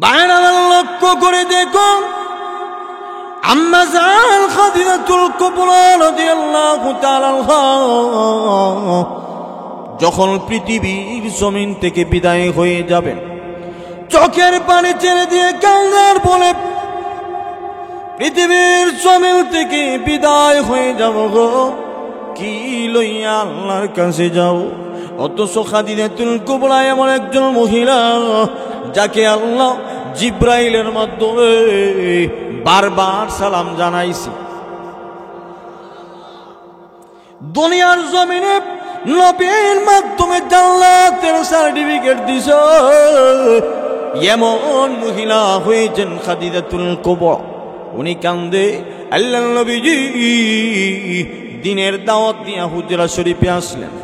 বাইরে লক্ষ্য করে দেখো, আম্মা জান খাদিজাতুল কুবরা রাদিয়াল্লাহু তাআলা আনহা যখন পৃথিবীর জমিন থেকে বিদায় হয়ে যাবেন, চোখের পানি ছেড়ে দিয়ে কান্নার বলে, পৃথিবীর জমিন থেকে বিদায় হয়ে যাব গো, কি লইয়া আল্লাহর কাছে যাও। অথচ খাদিজাতুল কুবরা এমন একজন মহিলা যাকে আল্লাহ জিব্রাইলের মাধ্যমে বারবার সালাম জানাইছে। দুনিয়ার জমিনে নবীর মাধ্যমে জান্নাতের সার্টিফিকেট দিছে এমন মহিলা হয়েছেন খাদিজাতুল কুবরা। উনি কান্দে, আল্লাহর নবীজি দিনের দাওয়াত দিয়ে হুজরা শরীফে আসলেন।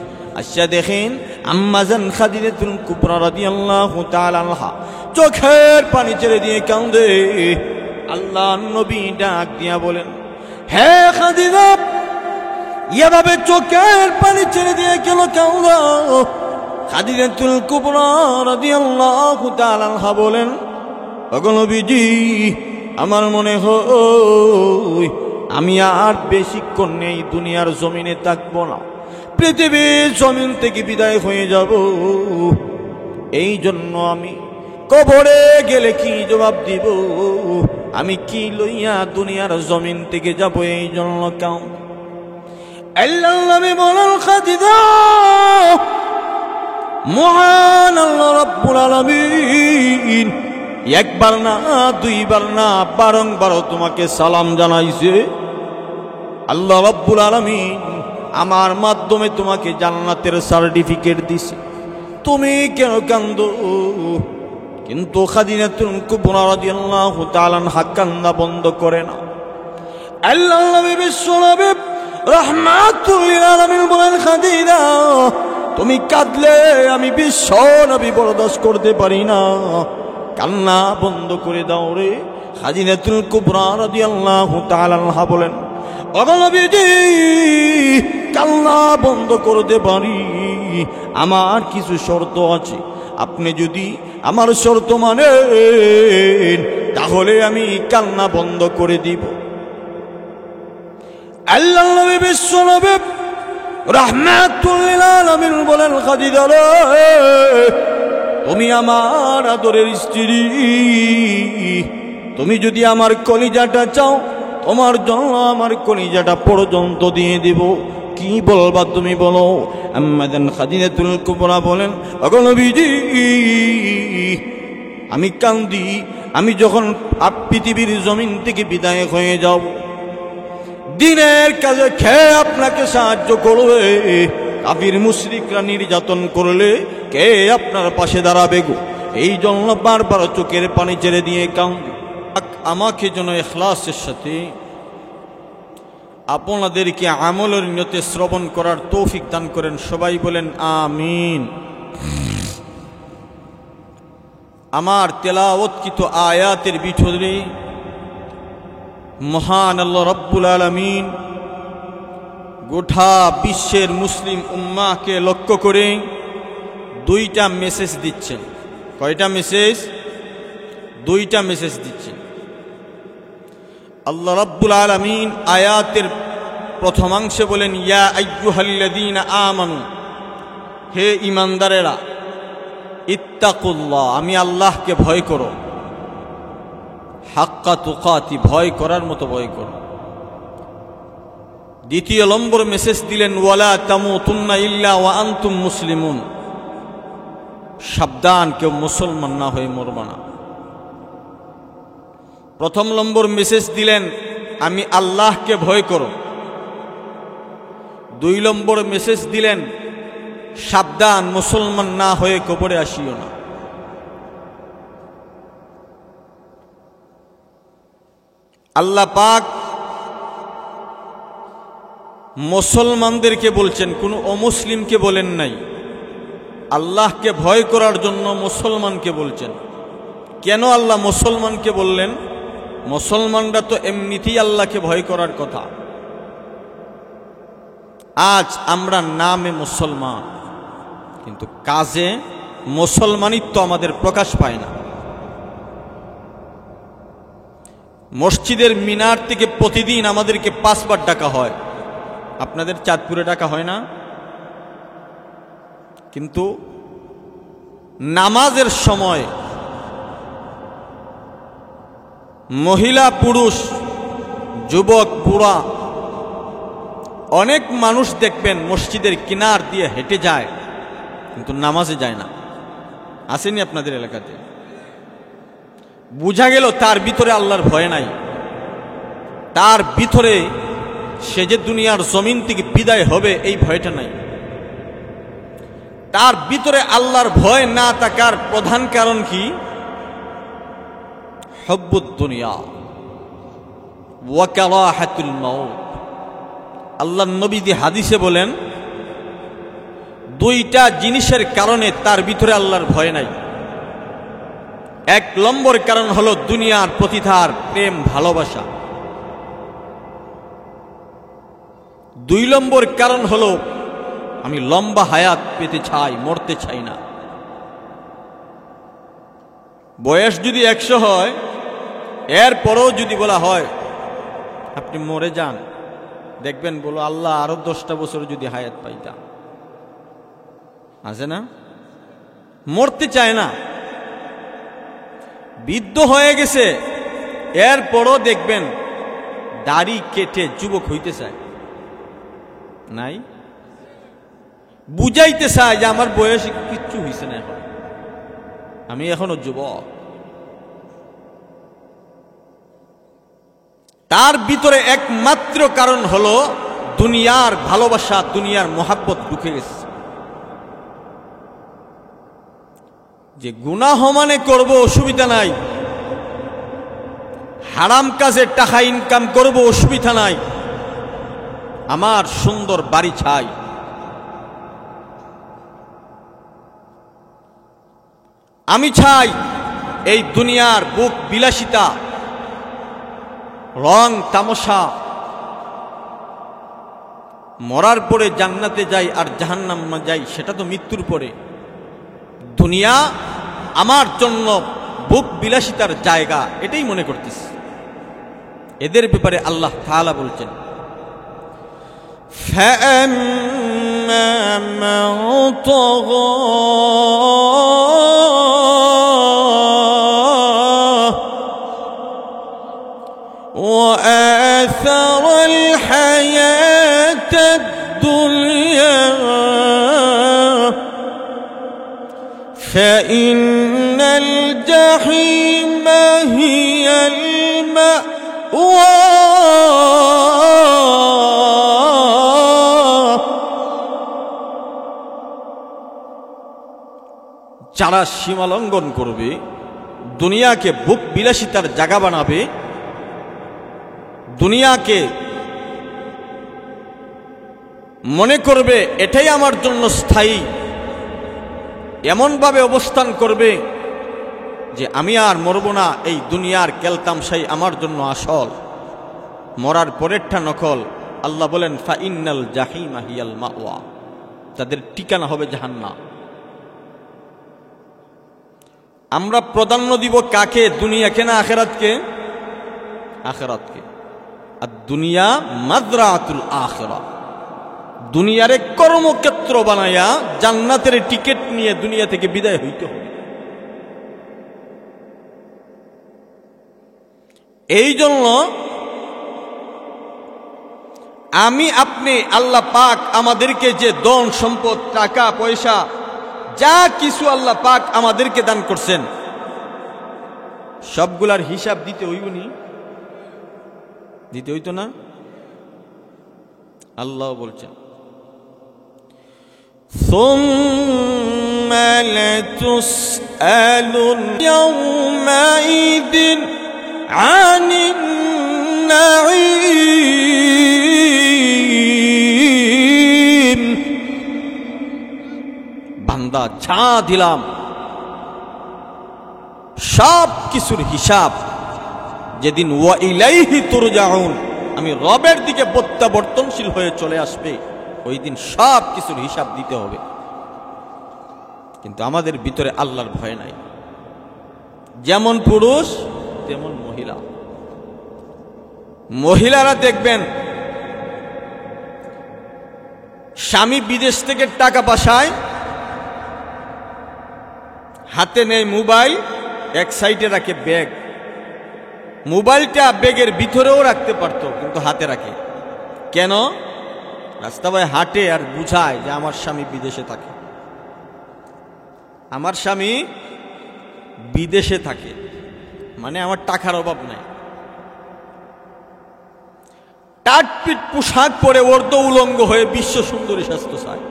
আচ্ছা দেখেন, আম্মা জান খাদিজাতুল কুবরা রাদিয়াল্লাহু তাআলা আনহা চোখের পানি ছেড়ে দিয়ে কান্দে। আল্লাহর নবী ডাক দিয়া বলেন, হে খাদিজা, এভাবে চোখের পানি ছেড়ে দিয়ে কেন কান্দো? খাদিজাতুল কুবরা রাদিয়াল্লাহু তাআলা আনহা বলেন, ওগো নবীজি, আমার মনে হয় আমি আর বেশিক্ষণ নেই দুনিয়ার জমিনে থাকবো না, পৃথিবীর জমিন থেকে বিদায় হয়ে যাব। এই জন্য আমি কবরে গেলে কি জবাব দিব, আমি কি লইয়া দুনিয়ার জমিন থেকে যাব, এই জন্য কাম। আল্লাহর নবী বলেন, খাদিজা, মহান আল্লাহ রাব্বুল আলামিন একবার না দুইবার না বারংবার তোমাকে সালাম জানাইছে। আল্লাহ রাব্বুল আলামিন আমার মাধ্যমে তোমাকে জান্নাতের সার্টিফিকেট দিছে, তুমি কেন কান্দো? কিন্তু খাদিজাতুল কুবরা রাদিয়াল্লাহু তাআলা আনহা কান্না বন্ধ করে না। আল্লাহর নবী বিশ্বনবী রাহমাতুল লিল আলামিন বলেন, খাদিজা, তুমি কাঁদলে আমি বিশ্বনবী বরদাস্ত করতে পারি না, কান্না বন্ধ করে দাও রে। খাদিজাতুল কুবরা রাদিয়াল্লাহু তাআলা আনহা বলেন, ওগো নবীজি, কান্না বন্ধ করতে পারি, আমার কিছু শর্ত আছে। আপনি যদি আমার শর্ত মানেন তাহলে আমি কান্না বন্ধ করে দিব। আল্লাহর নবী বিশ্বনবী রাহমাতুল লিল আলামিন বলেন, খাদিজা রে, তুমি আমার আদরের স্ত্রী, তুমি যদি আমার কলিজাটা চাও, তোমার জন্য আমার কলিজাটা পর্যন্ত দিয়ে দিব। কি বলবা তুমি বলো? আম্মা জান খাদিজাতুল কুবরা বলেন, ওগো নবীজি, আমি কান্দি, আমি যখন পৃথিবীর জমিন থেকে বিদায় হয়ে যাব, দিনের কাজে খেয়ে আপনাকে সাহায্য করবে, কাফির মুশরিকরা নির্যাতন করলে কে আপনার পাশে দাঁড়াবে গো? এই জন্য বারবার চোখের পানি ছেড়ে দিয়ে কান্দি। আমাকে যেন ইখলাসের সাথে আপনাদেরকে আমলের নিয়তে শ্রবণ করার তৌফিক দান করেন। সবাই বলেন আমিন। আমার তেলাওয়াতকৃত আয়াতের ভিতরে মহান আল্লাহ রাব্বুল আলামিন গোটা বিশ্বের মুসলিম উম্মাহকে লক্ষ্য করে দুইটা মেসেজ দিচ্ছেন। কয়টা মেসেজ? দুইটা মেসেজ দিচ্ছেন। আল্লাহ রাব্বুল আলামিন আয়াতের প্রথমাংশে বলেন, ইয়া আইয়ুহাল্লাযীনা আমানু, হে ঈমানদারেরা, ইত্তাকুল্লাহ, আমি আল্লাহকে ভয় করো, হাক্কা তুকাতি, ভয় করার মতো ভয় করো। দ্বিতীয় নম্বর মেসেজ দিলেন, ওয়ালা তামুতুন্না ইল্লা ওয়া আনতুম মুসলিমুন, সাবধান, কেউ মুসলমান না হয়ে মরবা না। প্রথম নম্বর মেসেজ দিলেন, আমি আল্লাহকে ভয় করো। দুই নম্বর মেসেজ দিলেন, সাবধান, মুসলমান না হয়ে কবরে আসিও না। আল্লাহ পাক মুসলমানদেরকে বলছেন, কোনো অমুসলিমকে বলেন নাই। আল্লাহকে ভয় করার জন্য মুসলমানকে বলছেন। কেন আল্লাহ মুসলমানকে বললেন? মুসলমানরা তো এমনিতেই আল্লাহকে ভয় করার কথা। আজ আমরা নামে মুসলমান, কিন্তু কাজে মুসলমানিত্ব আমাদের প্রকাশ পায় না। মসজিদের মিনার থেকে প্রতিদিন আমাদেরকে 5 বার ডাকা হয়। আপনাদের চাঁদপুরে ডাকা হয় না? কিন্তু নামাজের সময় মহিলা পুরুষ যুবক বুড়া অনেক মানুষ দেখবেন মসজিদের কিনার দিয়ে হেঁটে যায়, কিন্তু নামাজে যায় না। আসেনি আপনাদের এলাকাতে? বুঝা গেল তার ভিতরে আল্লাহর ভয় নাই। তার ভিতরে সে যে দুনিয়ার জমিন থেকে বিদায় হবে এই ভয়টা নাই। তার ভিতরে আল্লাহর ভয় না থাকার প্রধান কারণ কি? হুব্বুদ দুনিয়া ওয়া কারাহাতুল মাউত। আল্লাহর নবী যে হাদিসে বলেন, 2টা জিনিসের কারণে তার ভিতরে আল্লাহর ভয় নাই। 1 নম্বর কারণ হলো দুনিয়ার প্রতি তার প্রেম ভালোবাসা। 2 নম্বর কারণ হলো আমি লম্বা হায়াত পেতে চাই, মরতে চাই না। বয়স যদি 100 হয়, এরপরেও যদি বলা হয় আপনি মরে যান, দেখবেন বলো আল্লাহ আরো 10টা বছর যদি হায়াত পাইতাম। আছে না? মরতে চায় না, বৃদ্ধ হয়ে গেছে, এরপরও দেখবেন দাড়ি কেটে যুবক হইতে চায়। নাই? বুঝাইতে চায় যে আমার বয়স কিচ্ছু হইছে না, এখন আমি এখনো যুবক। তার ভিতরে একমাত্র কারণ হলো দুনিয়ার ভালোবাসা, দুনিয়ার মোহাব্বত ঢুকে গেছে। যে গুনাহ মানে করব অসুবিধা নাই, হারাম কাজে টাকা ইনকাম করব অসুবিধা নাই, আমার সুন্দর বাড়ি চাই। আমি চাই এই দুনিয়ার বুক বিলাসিতা, রং তামাশা, মরার পরে জান্নাতে যাই আর জাহান্নামে যাই, সেটা তো মৃত্যুর পরে। দুনিয়া আমার জন্য বুক বিলাসিতার জায়গা, এটাই মনে করতেছি। এদের ব্যাপারে আল্লাহ তাআলা বলছেন, فَأَمَّا مَنْ طَغَى وَآثَرَ الْحَيَاةَ الدُّنْيَا فَإِنَّ الْجَحِيمَ هِيَ الْمَأْوَى। যারা সীমালঙ্ঘন করবে, দুনিয়াকে বুক বিলাসিতার জায়গা বানাবে, দুনিয়াকে মনে করবে এটাই আমার জন্য স্থায়ী, এমনভাবে অবস্থান করবে যে আমি আর মরব না, এই দুনিয়ার কেলতামশাই আমার জন্য আসল, মরার পরেরটা নকল। আল্লাহ বলেন ফাইন্নাল জাহিমা হিয়াল মাওয়া, তাদের ঠিকানা হবে জাহান্নাম। আমরা প্রাধান্য দিব কাকে? দুনিয়াকে না আখিরাতকে? আখিরাতকে। আর দুনিয়া মাযরাআতুল আখিরাহ, দুনিয়ারে কর্মক্ষেত্র বানায়া জান্নাতের টিকিট নিয়ে দুনিয়া থেকে বিদায় হইতে হবে। এই জন্য আমি আপনি, আল্লাহ পাক আমাদেরকে যে ধন সম্পদ, টাকা পয়সা, যা কিছু আল্লাহ পাক আমাদেরকে দান করছেন, সবগুলার হিসাব দিতে হইবনি? দিতে হইতো না? আল্লাহ বলছেন সুম্মা লাতুসআলুন ইয়াওমাইদিন আনিন নাঈম। বান্দা যা দিলাম সব কিছুর হিসাব যেদিন ওয়া ইলাইহি তুরজাউন, আমি রবের দিকে প্রত্যাবর্তনশীল হয়ে চলে আসবে, ওই দিন সব কিছুর হিসাব দিতে হবে। কিন্তু আমাদের ভিতরে আল্লাহর ভয় নাই। যেমন পুরুষ তেমন মহিলা, মহিলারা দেখবেন স্বামী বিদেশ থেকে টাকা পাঠায়, হাতে নেই মোবাইল, এক সাইডে রাখে ব্যাগ। মোবাইলটা ব্যাগের ভিতরেও রাখতে পারতো, কিন্তু হাতে রাখে কেন? রাস্তায় হাঁটে আর বুঝায় যে আমার স্বামী বিদেশে থাকে, আমার স্বামী বিদেশে থাকে, মানে আমার টাকার অভাব নাই। টাটপিট পোশাক পরে অর্ধ উলঙ্গ হয়ে বিশ্ব সুন্দরী স্বাস্থ্য চায়।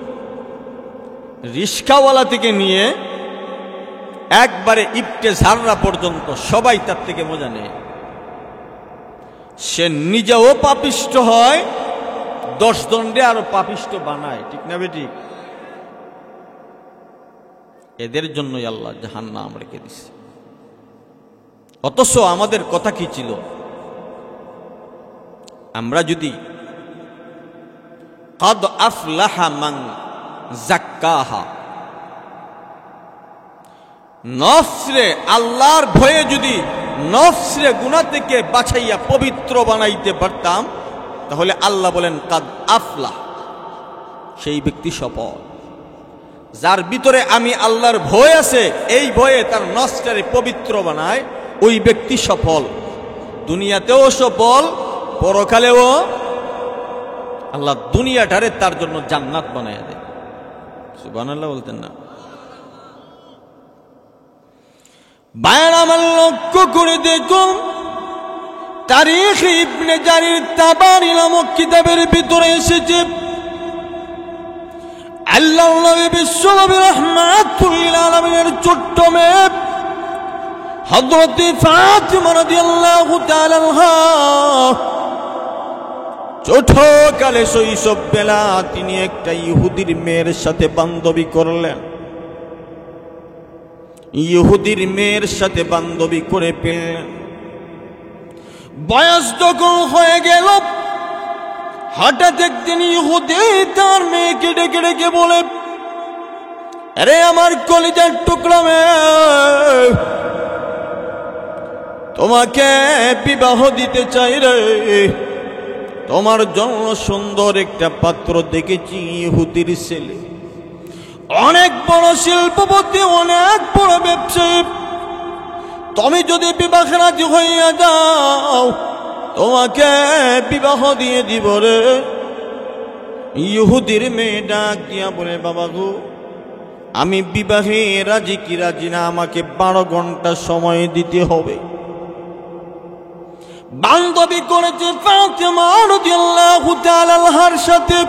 রিস্কাওয়ালা থেকে নিয়ে একবারে ইপটে ঝাররা পর্যন্ত সবাই তার থেকে মজা নেয়। সে নিজেও পাপিষ্ট হয়, 10 দণ্ডে আরো পাপিষ্ট বানায়। ঠিক না বেঠিক? এদের জন্যই আল্লাহ জাহান্নাম রেখে দিছে। অথচ আমাদের কথা কি ছিল? আমরা যদি কাদ আফলাহা মান যাক্কাহা, নফসরে আল্লাহর ভয়ে যদি নফসরে গুনাহ থেকে বাঁচাইয়া পবিত্র বানাইতে পারতাম, তাহলে আল্লাহ বলেন কাদ আফলাহ, সেই ব্যক্তি সফল। যার ভিতরে আমি আল্লাহর ভয় আছে, এই ভয়ে তার নফসটারে পবিত্র বানায়, ওই ব্যক্তি সফল। দুনিয়াতেও সফল, পরকালেও আল্লাহ দুনিয়াটারে তার জন্য জান্নাত বানায় দেয়। সুবহানাল্লাহ বলতেন না? বায়ান আমার লক্ষ্য করে দেখুন, তারিখ ইবনে জারির তাবারি নামক কিতাবের ভিতরে এসেছে, আল্লাহর নবী বিশ্বনবী রাহমাতুল লিল আলামিনের ছোট্ট মেয়ে হযরত ফাতিমা রাদিয়াল্লাহু তাআলা আনহা ছোট কালে শৈশব বেলা তিনি একটা ইহুদির মেয়ের সাথে বান্ধবী করলেন। ইহুদির মেয়ের সাথে বান্ধবী করে পেলেন। বয়স যখন হয়ে গেল, হঠাৎ একদিন ইহুদি তার মেয়েকে ডেকে ডেকে বলে, আরে আমার কলিজার টুকরা মেয়ে, তোমাকে বিবাহ দিতে চাই রে, তোমার জন্য সুন্দর একটা পাত্র দেখেছি। ইহুদির ছেলে, অনেক বড় শিল্পপতি, অনেক বড় ব্যবসায়ী, তুমি যদি বিবাহে রাজি হইয়া যাও, তোমাকে বিবাহ দিয়ে দিব রে। ইহুদির মেয়ে ডাক দিয়া বলে, বাবা গো, আমি বিবাহে রাজি কি রাজি না, আমাকে 12 ঘন্টা সময় দিতে হবে। বান্ধবী করেছে ফাতিমা রাদিয়াল্লাহু তাআলা আনহার সাথে।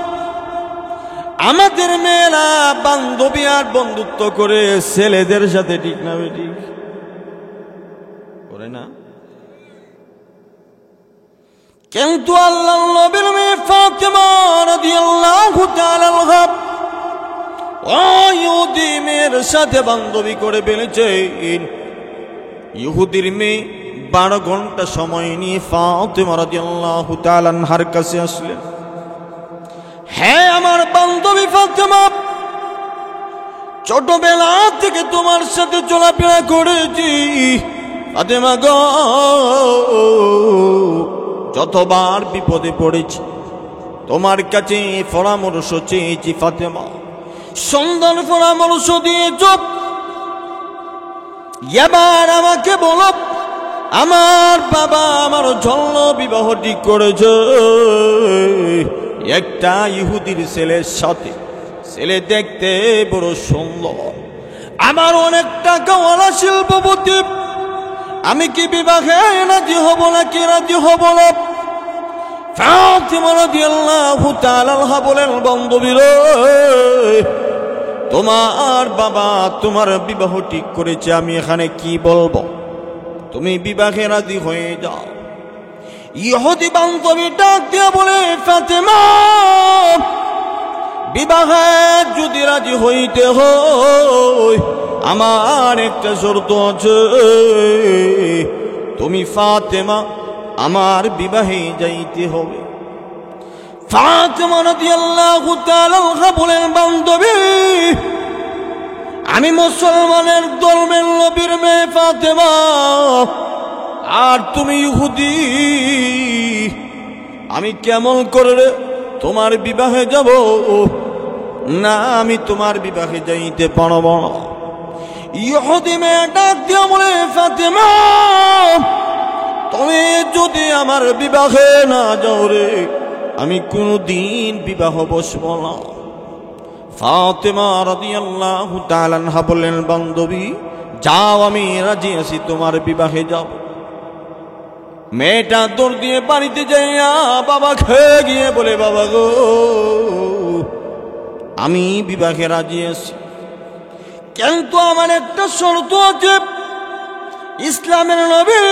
আমাদের মেয়েরা বান্ধবী আর বন্ধুত্ব করে ছেলেদের সাথে, ঠিক না বেঠিক? করে না? কিন্তু আল্লাহর নবীর মেয়ে ফাতিমা রাদিয়াল্লাহু তাআলা আনহা ওই ইহুদি মেয়ের সাথে বান্ধবী করে ফেলেছে। ইহুদির মেয়ে 12 ঘন্টা সময় নিয়ে ফাতিমা রাদিয়াল্লাহু তাআলা আনহার কাছে আসলেন। হ্যাঁ আমার বান্ধবী ফাতিমা, ছোটবেলা থেকে তোমার সাথে চলাফেরা করেছি। ফাতিমা গো, যতবার বিপদে পড়েছি তোমার কাছে পরামর্শ চেয়েছি। ফাতিমা, সুন্দর পরামর্শ দিয়েছ। এবার আমাকে বলো, আমার বাবা আমার জন্য বিবাহ ঠিক করেছে একটা ইহুদির ছেলের সাথে। ছেলে দেখতে বড় সুন্দর, আমার অনেক টাকাওয়ালা শিল্পপতি, আমি কি বিবাহে রাজি হব নাকি রাজি হব না? ফাতিমা রাদিয়াল্লাহু তাআলা আনহা বলেন, বান্ধবী রে, তোমার বাবা তোমার বিবাহ ঠিক করেছে, আমি এখানে কি বলবো, তুমি বিবাহে রাজি হয়ে যাও। ইহুদি বান্ধবী ডাক দিয়া বলে, ফাতিমা, বিবাহে যদি রাজি হইতে হয়, আমার একটা শর্ত আছে, তুমি ফাতিমা আমার বিবাহে যাইতে হবে। ফাতিমা রাদিয়াল্লাহু তাআলা আনহা বলেন, বান্ধবী, আমি মুসলমানের ধর্মের নবীর মেয়ে ফাতিমা, আর তুমি ইহুদি, আমি কেমন করে তোমার বিবাহে যাব? না, আমি তোমার বিবাহে যাইতে পারব না। ইহুদি মেয়ে ডাক দিয়া বলে, ফাতেমা তুমি যদি আমার বিবাহে না যাও রে, আমি কোনদিন বিবাহ বসব না। ফাতেমা রাদিয়াল্লাহু তাআলা আনহা বললেন, বান্ধবী যাও, আমি রাজি আছি, তোমার বিবাহে যাও। মেয়েটা দৌড় দিয়ে বাড়িতে যাইয়া বাবা খেয়ে গিয়ে বলে, বাবা গো, আমি বিবাহে রাজি আছি, কিন্তু আমার একটা শর্ত আছে। ইসলামের নবী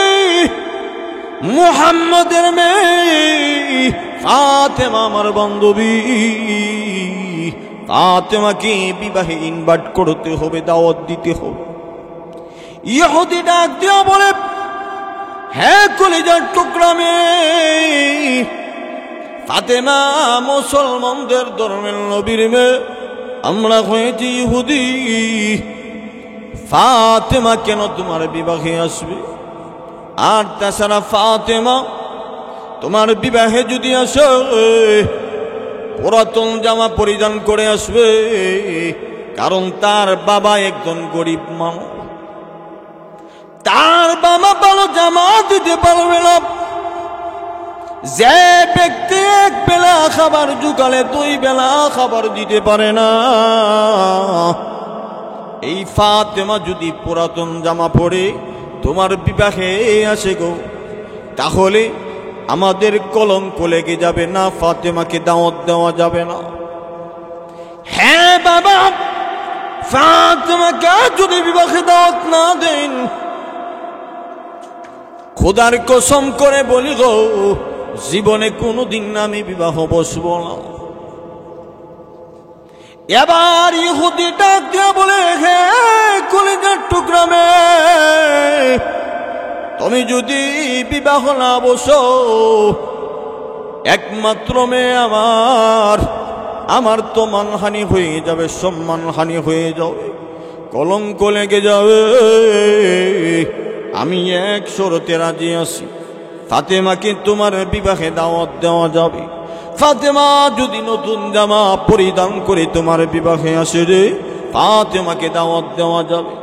মুহাম্মদের মেয়ে ফাতেমা আমার বান্ধবী, ফাতেমাকে বিবাহে ইনভাইট করতে হবে, দাওয়াত দিতে হবে। ইহুদি ডাক দিয়া বলে, হ্যাঁ কলিজার টুকরা মেয়ে ফাতেমা, মুসলমানদের ধর্মের নবীর মেয়ে, আমরা হয়েছি ইহুদি, ফাতেমা কেন তোমার বিবাহে আসবে? আর তাছাড়া ফাতেমা তোমার বিবাহে যদি আসে, পুরাতন জামা পরিধান করে আসবে, কারণ তার বাবা একজন গরিব মানুষ, তার বাবা ভালো জামা দিতে পারবে না। যে ব্যক্তি এক বেলা খাবার জুগালে দুই বেলা খাবার দিতে পারে না, এই ফাতেমা যদি পুরাতন জামা পরে তোমার বিবাহে আসে গো, তাহলে আমাদের কলঙ্ক লেগে যাবে না, ফাতেমাকে দাওয়াত দেওয়া যাবে না। হ্যাঁ বাবা, ফাতেমাকে যদি বিবাহে দাওয়াত না দেন, খোদার কসম করে বলি গো, জীবনে কোনোদিন আমি বিবাহ বসব না। এবার ইহুদি ডাক দিয়া বলে, হে কলিজার টুকরা মেয়ে, তুমি যদি বিবাহ না বসো, একমাত্র মেয়ে আমার তো মানহানি হয়ে যাবে, সম্মানহানি হয়ে যাবে, কলঙ্ক লেগে যাবে। আমি এক শরতে রাজি আছি, ফাতেমাকে তোমার বিবাহে দাওয়াত দেওয়া যাবে। ফাতেমা যদি নতুন জামা পরিধান করে তোমার বিবাহে আসে রে, ফাতেমাকে দাওয়াত দেওয়া যাবে।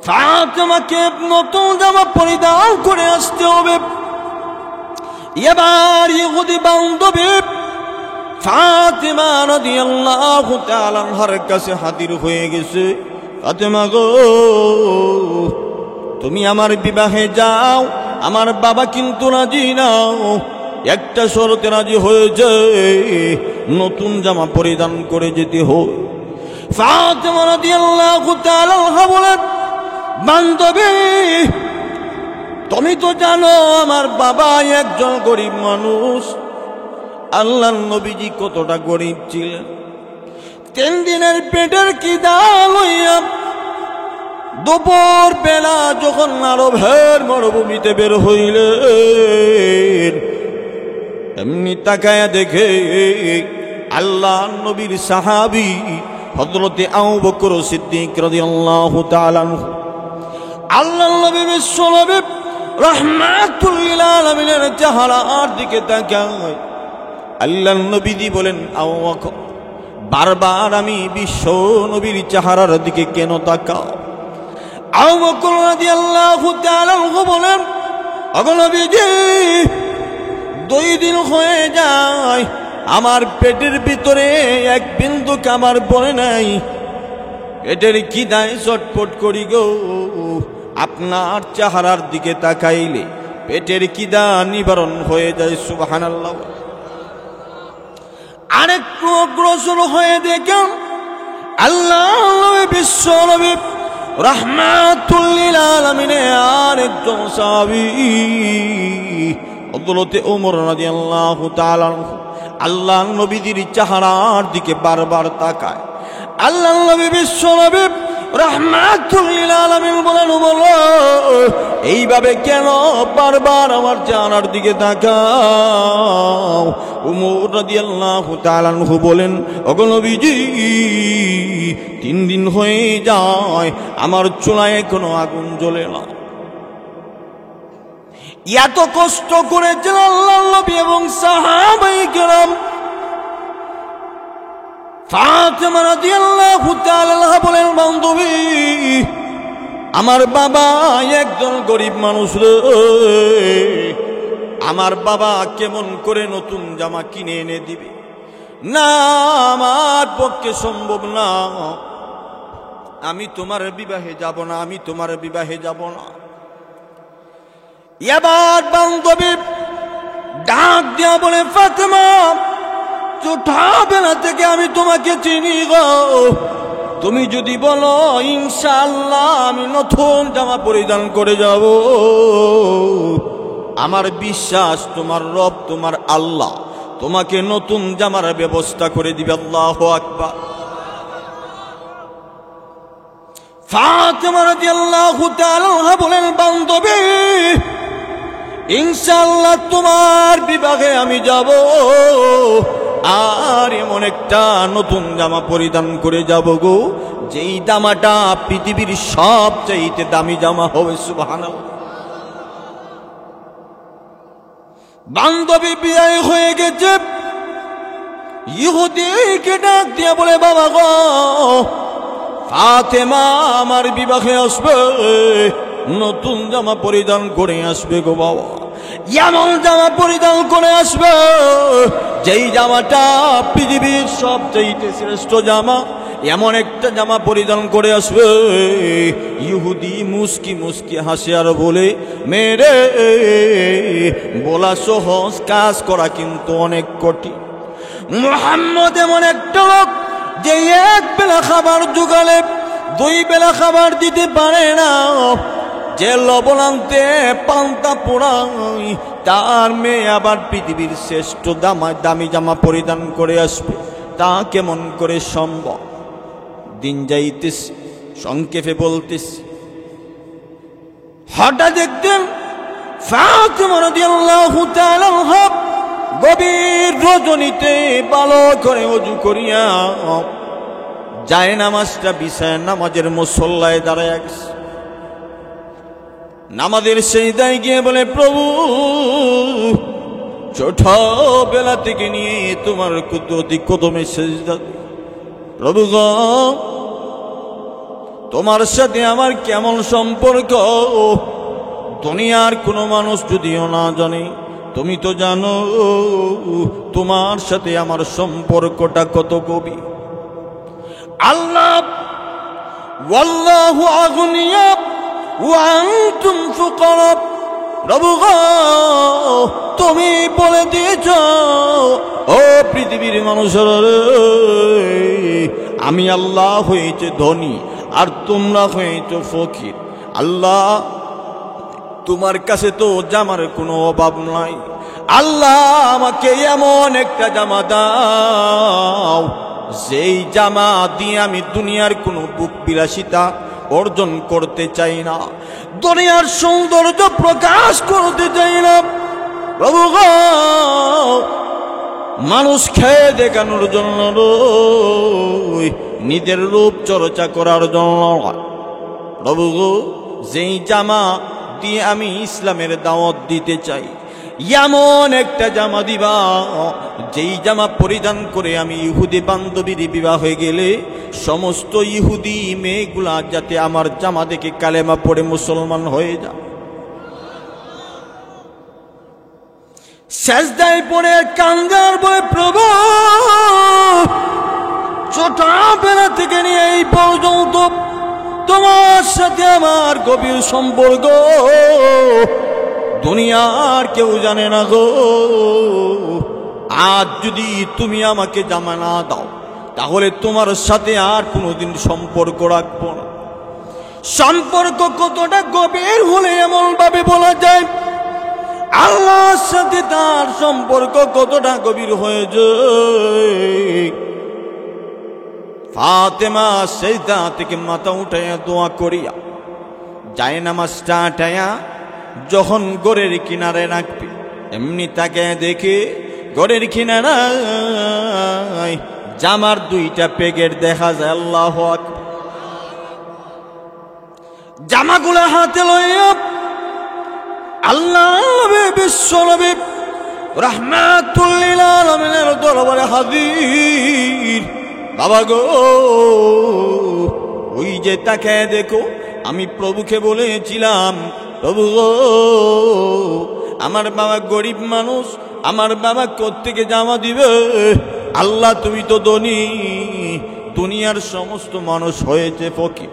ফাতেমাকে নতুন জামা পরিধান করে আসতে হবে। এবার ইহুদি বান্ধবী ফাতেমা রাদিয়াল্লাহু তাআলা আনহার কাছে হাজির হয়ে গেছে। ফাতেমা গো, তুমি আমার বিবাহে যাও, আমার বাবা কিন্তু রাজি না, একটা শর্তে রাজি হয়েছে, নতুন জামা পরিধান করে যেতে হয়। ফাতেমা রাদিয়াল্লাহু তাআলা আনহা বলেন, বান্ধবী তুমি তো জানো আমার বাবা একজন গরিব মানুষ। আল্লাহর নবীজি কতটা গরিব ছিলেন, 3 দিনের পেটের খিদা লইয়া দুপুর বেলা যখন আরবের মরুভূমিতে বের হইলেন, এমনি তাকায়া দেখে আল্লাহর নবীর সাহাবী হযরতে আবু বকর সিদ্দিক রাদিয়াল্লাহু তাআলা আনহু, আল্লাহর নবী বিশ্বনবী রাহমাতুল লিল আলামিনের চেহারার দিকে তাকায়। আল্লাহর নবীজি বলেন, আবু বকর, বারবার আমি বিশ্ব নবীর চেহারার দিকে কেন তাকাও? আবু বকর রাদিয়াল্লাহু তাআলা আনহু বলেন, ওগো নবীজি, 2 দিন হয়ে যায় আমার পেটের ভিতরে এক বিন্দু খাবার পড়ে নাই, পেটের খিদায় চটপট করি গো, আপনার চেহারার দিকে তাকাইলে পেটের খিদা নিবারণ হয়ে যায়। সুবহানাল্লাহ। আরেকটু অগ্রসর হয়ে দেখেন আল্লাহ বিশ্ব নবী রাহমাতুল লিল আলামিনের আরেকজন সাহাবী হযরতে ওমর রাদিয়াল্লাহু তাআলা আনহু আল্লাহর নবীর চেহারার দিকে বারবার তাকায়। আল্লাহর নবী বিশ্ব নবী রাহমাতুল লিল আলামিন বলেন, বলো এইভাবে কেন বারবার আমার চেহারার দিকে তাকাও? ওমর রাদিয়াল্লাহু তাআলা আনহু বলেন, ওগো নবীজি, 3 দিন হয়ে যায় আমার চুলায় কোনো আগুন জ্বলে না, এত কষ্ট করেছেন আল্লাহর নবী এবং সাহাবায়ে কেরাম। ফাতেমা রাদিয়াল্লাহু তাআলা আনহা বলেন, বান্ধবী, আমার বাবা একজন গরিব মানুষ রে, আমার বাবা কেমন করে নতুন জামা কিনে এনে দিবে? না, আমার পক্ষে সম্ভব না, আমি তোমার বিবাহে যাব না, আমি তোমার বিবাহে যাব না। এবার বান্ধবী ডাক দিয়া বলে, ফাতেমা, ছোটবেলা থেকে আমি তোমাকে চিনি গো, তুমি যদি বলো ইনশাআল্লাহ আমি নতুন জামা পরিধান করে যাব, আমার বিশ্বাস তোমার রব, তোমার আল্লাহ তোমাকে নতুন জামার ব্যবস্থা করে দিবে। আল্লাহু আকবার। ফাতেমা রাদিয়াল্লাহু তাআলা আনহা বলেন, বান্ধবী, ইনশাআল্লাহ তোমার বিবাহে আমি যাব, আর এমন একটা নতুন জামা পরিধান করে যাব গো, যেই জামাটা পৃথিবীর সবচেয়ে দামি জামা হবে। সুবহানাল্লাহ। বান্ধবী বিয়ে হয়ে গেছে, ইহুদিকে ডাক দিয়ে বলে, বাবা গো, ফাতেমা আমার বিবাহে আসবে, নতুন জামা পরিধান করে আসবে গো বাবা, এমন জামা পরিধান করে আসবে যেই জামাটা পৃথিবীর সবচেয়ে শ্রেষ্ঠ জামা, এমন একটা জামা পরিধান করে আসবে। ইহুদি মুস্কি মুস্কি হাসে আর বলে, মেরে বলা সহজ, কাজ করা কিন্তু অনেক কঠিন। মুহাম্মদ এমন একটা লোক যে এক বেলা খাবার জোগালে দুই বেলা খাবার দিতে পারে না, যে লবণ আনতে পান্তা পোড়াই, তার মেয়ে আবার পৃথিবীর শ্রেষ্ঠ দামি জামা পরিধান করে আসবে, তা কেমন করে সম্ভব? দিন যাইতেছে, সংক্ষেপে বলতেছি, হঠাৎ দেখতেন ফাতেমা রাদিয়াল্লাহু তাআলা আনহা গভীর রজনীতে ভালো করে ওযু করিয়া যায় নামাজটা বিছায় নামাজের মুসল্লায় দাঁড়ায় গেছে। নামাজের সেজদায় গিয়ে বলে, প্রভু, ছোটবেলা থেকে নিয়ে তোমার কুদরতি কদমে সেজদা, প্রভু গো, তোমার সাথে আমার কেমন সম্পর্ক দুনিয়ার কোনো মানুষ যদিও না জানে, তুমি তো জানো তোমার সাথে আমার সম্পর্কটা কত গভীর। আল্লাহ, ওয়াল্লাহু আগনিয়া ওয়া আনতুম ফুকারা, প্রভু গো, তুমি বলে দিয়েছ, ও পৃথিবীর মানুষেরা, আমি আল্লাহ হয়েছে ধনী আর তোমরা হয়েছ ফকির। আল্লাহ, তোমার কাছে তো জামার কোনো অভাব নাই, আল্লাহ আমাকে এমন একটা জামা দাও যেই জামা দিয়ে আমি দুনিয়ার কোনো বুক বিলাসিতা অর্জন করতে চাই না, দুনিয়ার সৌন্দর্য প্রকাশ করতে চাই না, প্রভু গো, মানুষ খেয়ে দেখানোর জন্য, নিজের রূপ চর্চা করার জন্য, প্রভু গো, যেই জামা দিয়ে আমি ইসলামের দাওয়াত দিতে চাই, এমন একটা জামা দিবা যেই জামা পরিধান করে আমি ইহুদি বান্ধবীর বিবাহ হয়ে গেলে সমস্ত ইহুদি মেয়েগুলা যাতে আমার জামা দেখে কালেমা পড়ে মুসলমান হয়ে যায়। সেজদায় পড়ে কান্দার বলে, প্রভু, ছোটবেলা থেকে নিয়ে এই পর্যন্ত তোমার সাথে আমার গভীর সম্পর্ক দুনিয়ার কেউ জানে না গো, আজ যদি তুমি আমাকে জামা না দাও তাহলে তোমার সাথে আর কোনোদিন সম্পর্ক রাখবো না। সম্পর্ক কতটা গভীর হলে এমন ভাবে বলা যায় আল্লাহর সাথে তার সম্পর্ক কতটা গভীর হয়ে যায়। ফাতেমা সেজদা থেকে মাথা উঠাইয়া দোয়া করিয়া যায় নামাজটা আটাইয়া যখন গড়ের কিনারে রাখবে, এমনি তাকে দেখে গড়ের কিনারায় জামার দুইটা প্যাকেট দেখা যায়। আল্লাহু আকবার। জামাগুলা হাতে লইয়া আল্লাহ বিশ্বনবী রাহমাতুল লিল আলামিনের দরবারে হাজির। বাবা গো, ওই যে তাকায় দেখো, আমি প্রভুকে বলেছিলাম, প্রভু গো, আমার বাবা গরিব মানুষ, আমার বাবা কোত্থেকে জামা দিবে? আল্লাহ তুমি তো ধনী, দুনিয়ার সমস্ত মানুষ হয়েছে ফকির।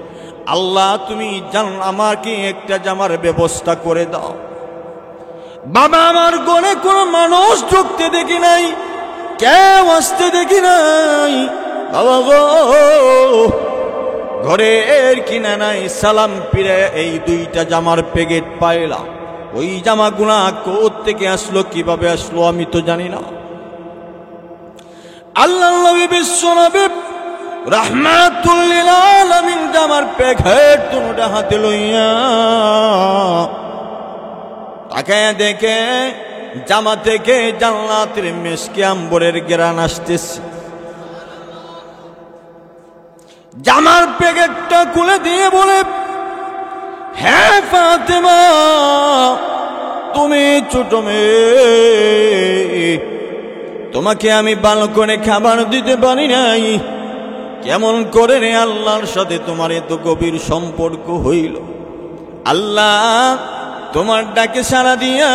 আল্লাহ তুমি আমাকে একটা জামার ব্যবস্থা করে দাও। বাবা, আমার ঘরে কোনো মানুষ ঢুকতে দেখি নাই, কেউ আসতে দেখি নাই। বাবা গো, ঘরের কিনারায় সালাম ফিরে এই দুইটা জামার প্যাকেট পাইলাম। ওই জামাগুলা কোত্থেকে আসলো, কিভাবে আসলো আমি তো জানি না। আল্লাহর নবী বিশ্বনবী রাহমাতুল লিল আলামিন জামার প্যাকেট দুটো হাতে লইয়া তাকায় দেখে জামা থেকে জান্নাতের মিশকে আম্বরের ঘ্রাণ আসতেছে। জামার প্যাকেটটা খুলে দিয়ে বলে, হ্যাঁ ফাতেমা, তুমি ছোট মেয়ে, তোমাকে আমি ভালো করে খাবার দিতে পারি নাই, কেমন করে রে আল্লাহর সাথে তোমার এত গভীর সম্পর্ক হইল? আল্লাহ তোমার ডাকে সাড়া দিয়া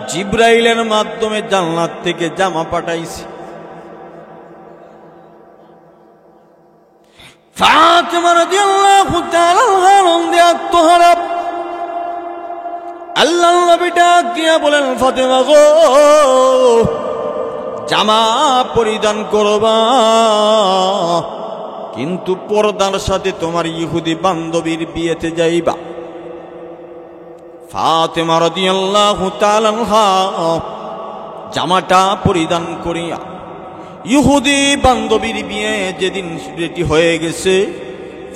জিব্রাইলের মাধ্যমে জান্নাত থেকে জামা পাঠাইছি। ফাতেমা রাদিয়াল্লাহু তাআলা আনন্দে আত্মহারা। আল্লাহর নবী ডাক দিয়া বলেন, ফাতেমা গো, জামা পরিধান করবা, কিন্তু পর্দার সাথে তোমার ইহুদি বান্ধবীর বিয়েতে যাইবা। ফাতেমা রাদিয়াল্লাহু তাআলা আনহা জামাটা পরিধান করিয়া ইহুদি বান্ধবীর বিয়ে যেদিন রেডি হয়ে গেছে,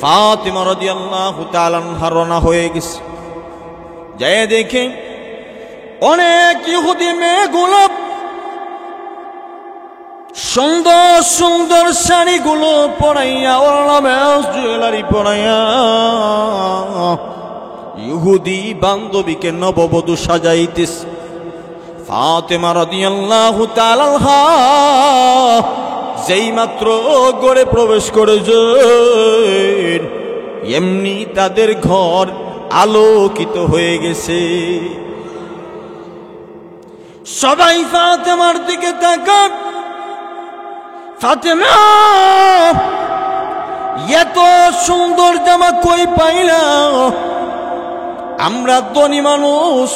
ফাতেমা রাদিয়াল্লাহু তাআলা আনহা রওনা হয়ে গেছে। যায় দেখে অনেক ইহুদি মেয়েগুলো সুন্দর সুন্দর শাড়িগুলো পরাইয়া, অর্নামেন্টস জুয়েলারি পরাইয়া ইহুদি বান্ধবীকে নববধূ সাজাইতেছে। ফাতেমা রাদিয়াল্লাহু তাআলা আনহা যেই মাত্র ঘরে প্রবেশ করেছে, এমনি তাদের ঘর আলোকিত হয়ে গেছে। সবাই ফাতেমার দিকে তাকান, ফাতেমা এত সুন্দর জামা কই পাইলা? আমরা ধনী মানুষ,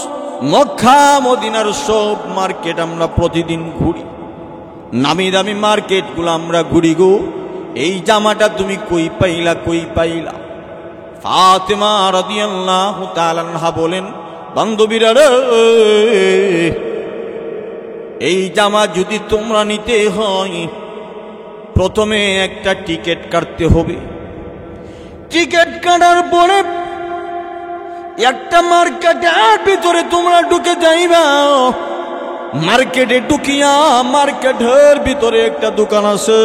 মক্কা মদিনার সব মার্কেট আমরা প্রতিদিন ঘুরি, নামি দামি মার্কেটগুলো আমরা ঘুরি গো, এই জামাটা তুমি কই পাইলা, কই পাইলা? ফাতেমা রাদিয়াল্লাহু তাআলা আনহা বলেন, বান্ধবীরা রে, এই জামা যদি তোমরা নিতে হয়, প্রথমে একটা টিকিট কাটতে হবে। টিকিট কাটার পরে একটা মার্কেটের ভিতরে তোমরা ঢুকে যাইবা। মার্কেটে ঢুকিয়া মার্কেটের ভিতরে একটা দোকান আছে,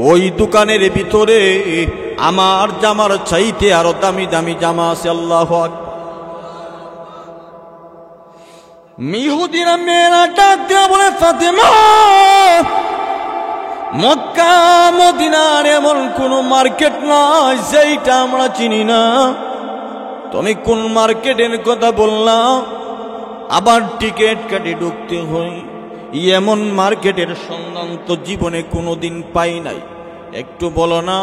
ওই দোকানের ভিতরে আমার জামার চাইতে আরো দামি দামি জামা আছে। আল্লাহু আকবার। ইহুদিরা মেয়েরা ডাক দিয়া বলে, ফাতেমা, মক্কা মদিনার এমন কোন মার্কেট নাই যেটা আমরা চিনি না, তুমি কোন মার্কেটের কথা বললা? আবার টিকিট কাটে ঢুকতে হয়, এমন মার্কেটের সন্ধান তো জীবনে কোনোদিন পাই নাই। একটু বলো না,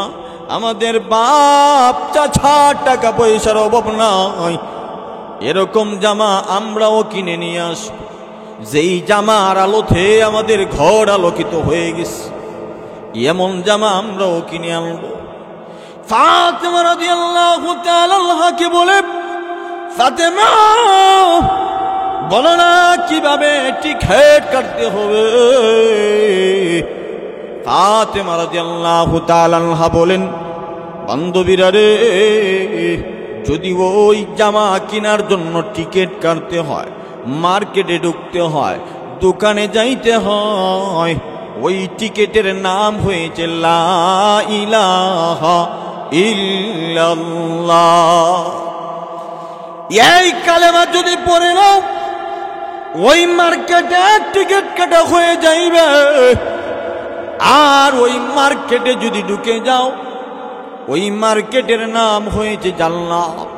আমাদের বাপ চাচা টাকা পয়সার অভাব নাই, এরকম জামা আমরাও কিনে নিয়ে আসবো, যেই জামার আলোতে আমাদের ঘর আলোকিত হয়ে গেছে, এমন জামা আমরাও কিনে আনবো। ফাতেমা রাদিয়াল্লাহু তাআলা আনহাকে বলে, ফাতেমা বলো না কিভাবে টিকিট কাটতে হবে? ফাতেমা রাদিয়াল্লাহু তাআলা আনহা বলেন, বান্ধবীরা রে, যদি ওই জামা কেনার জন্য টিকিট কাটতে হয়, মার্কেটে ঢুকতে হয়, দোকানে যাইতে হয়, ওই টিকিটের নাম হয়েছে লা ইলাহা ইল্লাল্লাহ। এই কালেমা যদি পড়ে নাও, ওই মার্কেটে টিকিট কাটা হয়ে যাইবে। আর ওই মার্কেটে যদি ঢুকে যাও, ওই মার্কেটের নাম হয়েছে জান্নাত।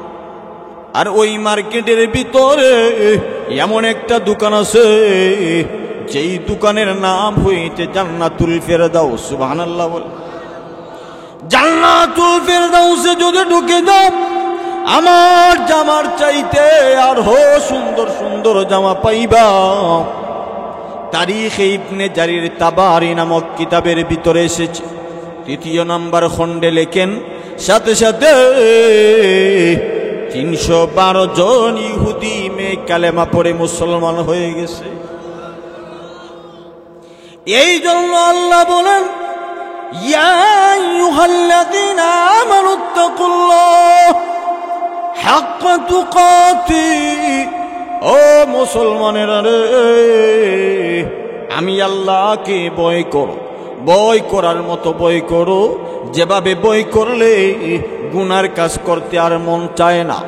আর ওই মার্কেটের ভিতরে এমন একটা দোকান আছে, যেই দোকানের নাম হয়েছে জান্নাতুল ফেরদাউস। সুবহানাল্লাহ বল। জান্নাতুল ফেরদাউসে যদি ঢুকে যাও, আমার জামার চাইতে আর সুন্দর সুন্দর জামা পাইবা। তারিখে ইবনে জারির তাবারি নামক কিতাবের ভিতরে এসেছে, 3 নম্বর খণ্ডে লেখেন, সাথে সাথে 312 জন ইহুদি মেয়ে কালেমা পড়ে মুসলমান হয়ে গেছে। এই জন্য আল্লাহ বলেন, ইয়া আইয়ুহাল্লাযীনা আমানুত্তাকুল্লাহ হাক্কা তুকাতিহি। ও মুসলমানেরা রে, আমি আল্লাহকে ভয় করো, ভয় করার মতো ভয় করো, যেভাবে ভয় করলে গুনার কাজ করতে আর মন চায় না।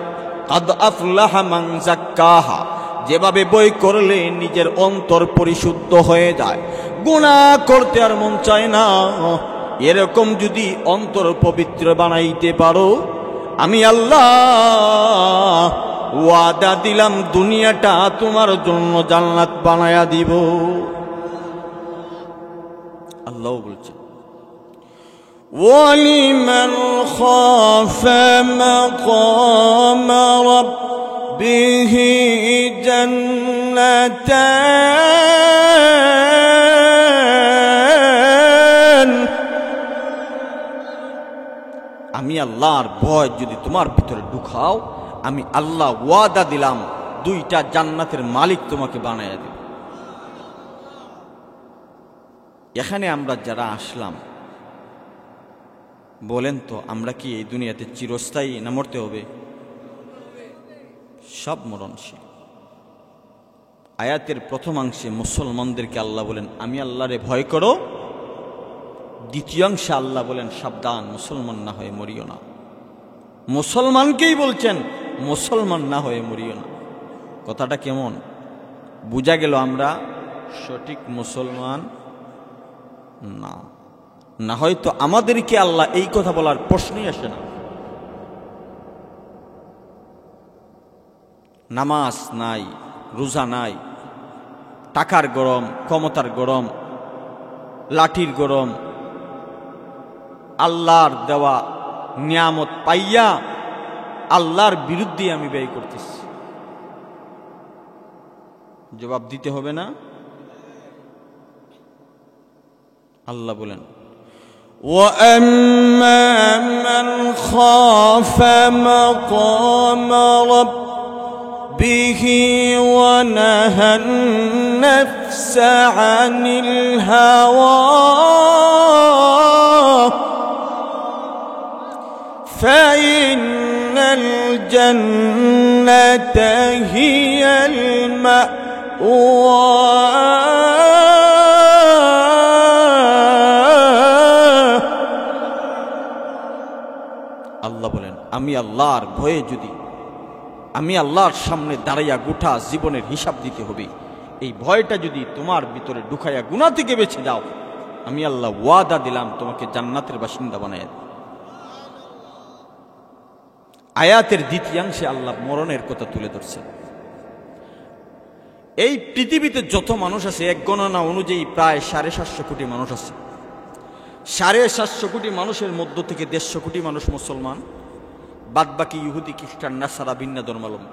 কাদ আফলাহা মান যাক্কাহা, যেভাবে ভয় করলে নিজের অন্তর পরিশুদ্ধ হয়ে যায়, গুনাহ করতে আর মন চায় না। এরকম যদি অন্তর পবিত্র বানাইতে পারো, আমি আল্লাহ ওয়াদা দিলাম দুনিয়াটা তোমার জন্য জান্নাত বানায়া দিব। আল্লাহ বলছেন, ওয়ালিমান খাফা মাকামা রাব্বিহি জান্নাতান। আমি আল্লাহর ভয় যদি তোমার ভিতরে ঢুকাও, আমি আল্লাহ ওয়াদা দিলাম 2টা জান্নাতের মালিক তোমাকে বানায়া দেব। এখানে আমরা যারা আসলাম, বলেন তো আমরা কি এই দুনিয়াতে চিরস্থায়ী না মরতে হবে? সব মরণশীল। আয়াতের প্রথমাংশে মুসলমানদেরকে আল্লাহ বলেন আমি আল্লাহরে ভয় করো, দ্বিতীয়াংশে আল্লাহ বলেন সাবধান মুসলমান না হয়ে মরিও না। মুসলমানকেই বলছেন মুসলমান না হয়ে মরিও না। কথাটা কেমন বুঝা গেল? আমরা সঠিক মুসলমান না, না হয়তো আমাদেরকে আল্লাহ এই কথা বলার প্রশ্নই আসে না। নামাজ নাই, রোজা নাই, টাকার গরম, ক্ষমতার গরম, লাঠির গরম, আল্লাহর দেওয়া নিয়ামত পাইয়া আল্লাহর বিরুদ্ধে আমি ব্যয় করতেছি। জবাব দিতে হবে না? আল্লাহ বলেন, وَأَمَّا مَنْ خَافَ مَقَامَ رَبِّهِ وَنَهَى النَّفْسَ عَنِ الْهَوَىٰ فَإِنَّ الْجَنَّةَ هِيَ الْمَأْوَىٰ। আল্লাহ বলেন আমি আল্লাহর ভয়ে যদি আমি আল্লাহর সামনে দাঁড়াইয়া গোটা জীবনের হিসাব দিতে হবে, এই ভয়টা যদি তোমার ভিতরে ঢুকাইয়া গুনাহ থেকে বেঁচে যাও, আমি আল্লাহ ওয়াদা দিলাম তোমাকে জান্নাতের বাসিন্দা বানাইয়া দেব। আয়াতের দ্বিতীয়াংশে আল্লাহ মরণের কথা তুলে ধরছেন। এই পৃথিবীতে যত মানুষ আছে এক গণনা অনুযায়ী প্রায় 750 কোটি মানুষ আছে। 750 কোটি মানুষের মধ্য থেকে 150 কোটি মানুষ মুসলমান, বাদ বাকি ইহুদি, খ্রিস্টান, নাসারা, ভিন্ন ধর্মাবলম্বী।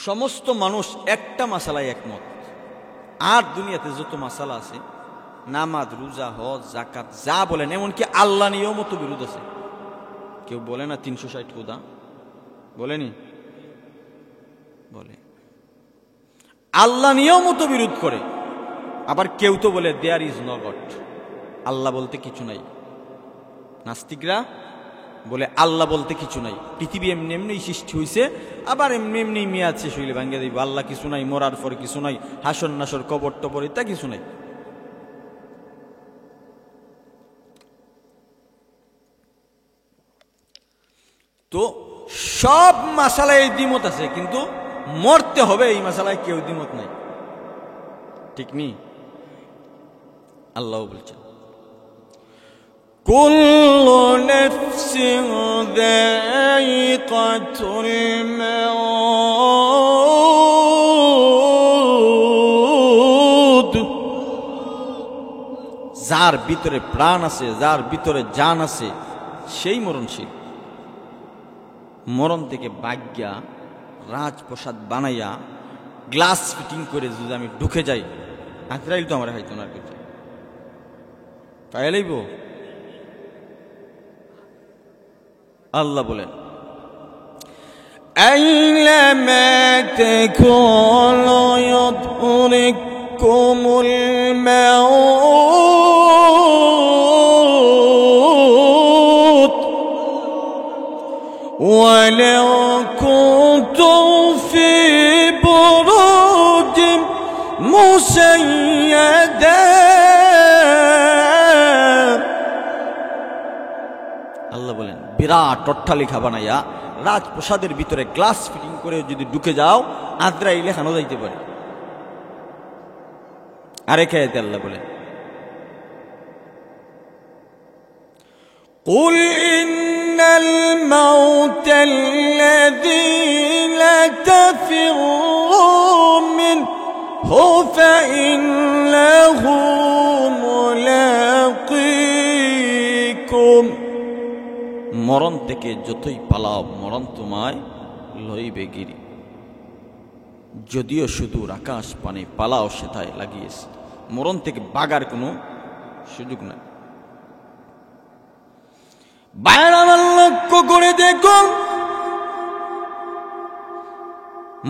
সমস্ত মানুষ একটা মাসালায় একমত। আর দুনিয়াতে যত মাসালা আছে, নামাজ, রোজা, হজ, যাকাত যা বলেন, এমনকি আল্লাহ নিয়েও মত বিরোধ আছে। কেউ বলে না 360 খুদা, বলেনি? বলে। আল্লাহ নিয়েও মত বিরোধ করে। আবার কেউ তো বলে দেয়ার ইজ নো গড, আল্লাহ বলতে কিছু নাই। নাস্তিকরা বলে আল্লাহ বলতে কিছু নাই, পৃথিবী এমনি এমনি সৃষ্টি হয়েছে, আবার এমনি এমনি মেয়াদ শেষ হইলে ভাঙ্গে দিব, আল্লাহ কিছু নাই, মরার পর কিছু নাই, হাসর নাসর কবর টবর তা কিছু নাই। তো সব মাসালায় দ্বিমত আছে, কিন্তু মরতে হবে এই মাসালায় কেউ দ্বিমত নাই। ঠিক নি? আল্লাহ বলছেন কুল্লু নাফসিন যায়িকাতুল মাউত। যার ভিতরে প্রাণ আছে, যার ভিতরে জান আছে, সেই মরণশীল। মরণ থেকে বাগ্যা রাজপ্রসাদ বানাইয়া গ্লাস ফিটিং করে যদি আমি ঢুকে যাই, আজরাইল তো আমার হাইতো না করতে পাইলাইব। আল্লাহ বলেন আইনামা তাকুনু ইউদরিকুমুল মাউত ওয়ালাউ কুনতুম ফি বুরুজিন মুসাইয়াদা। আল্লাহ বলেন বিরাট অট্টালিকা বানাইয়া রাজপ্রসাদের ভিতরে গ্লাস ফিটিং করে যদি ঢুকে যাও, আজরাইল এখানেও যাইতে পারে। আরেক আয়াতে আল্লাহ বলেন কুল ইন্নাল মাউতাল্লাযী লা তাফিররুন মিনহু ফাইন্নাহু মুলাকীকুম। মরণ থেকে যতই পালাও, মরণ তোমায় লইবে গিরি। যদিও সুদূর আকাশ পানে পালাও সেটাই লাগিয়েছে, মরণ থেকে বাগার কোনো সুযোগ নাই। বাইরে আমার লক্ষ্য করে দেখুন,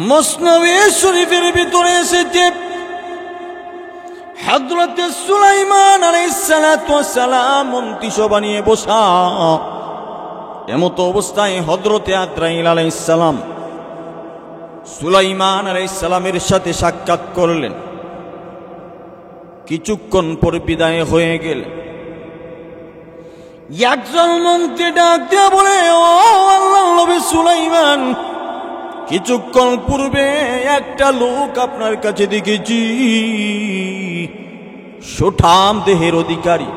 মসনবী শরীফের ভিতরে এসেছে হযরত সুলাইমান আলাইহিস সালাতু ওয়াস সালাম মন্ত্রীসভা বানিয়ে বসা। এমতো অবস্থায় হযরতে আজরাইল আলাইহিস সালাম সুলাইমান আলাইহিস সালামের সাথে সাক্ষাৎ করলেন। কিছুক্ষণ পর বিদায় হয়ে গেলেন। একজন মন্ত্রী ডাক দিয়া বলে, ও আল্লাহর নবী সুলাইমান, কিছুক্ষণ পূর্বে একটা লোক আপনার কাছে দেখেছি, সুঠাম দেহের অধিকারী,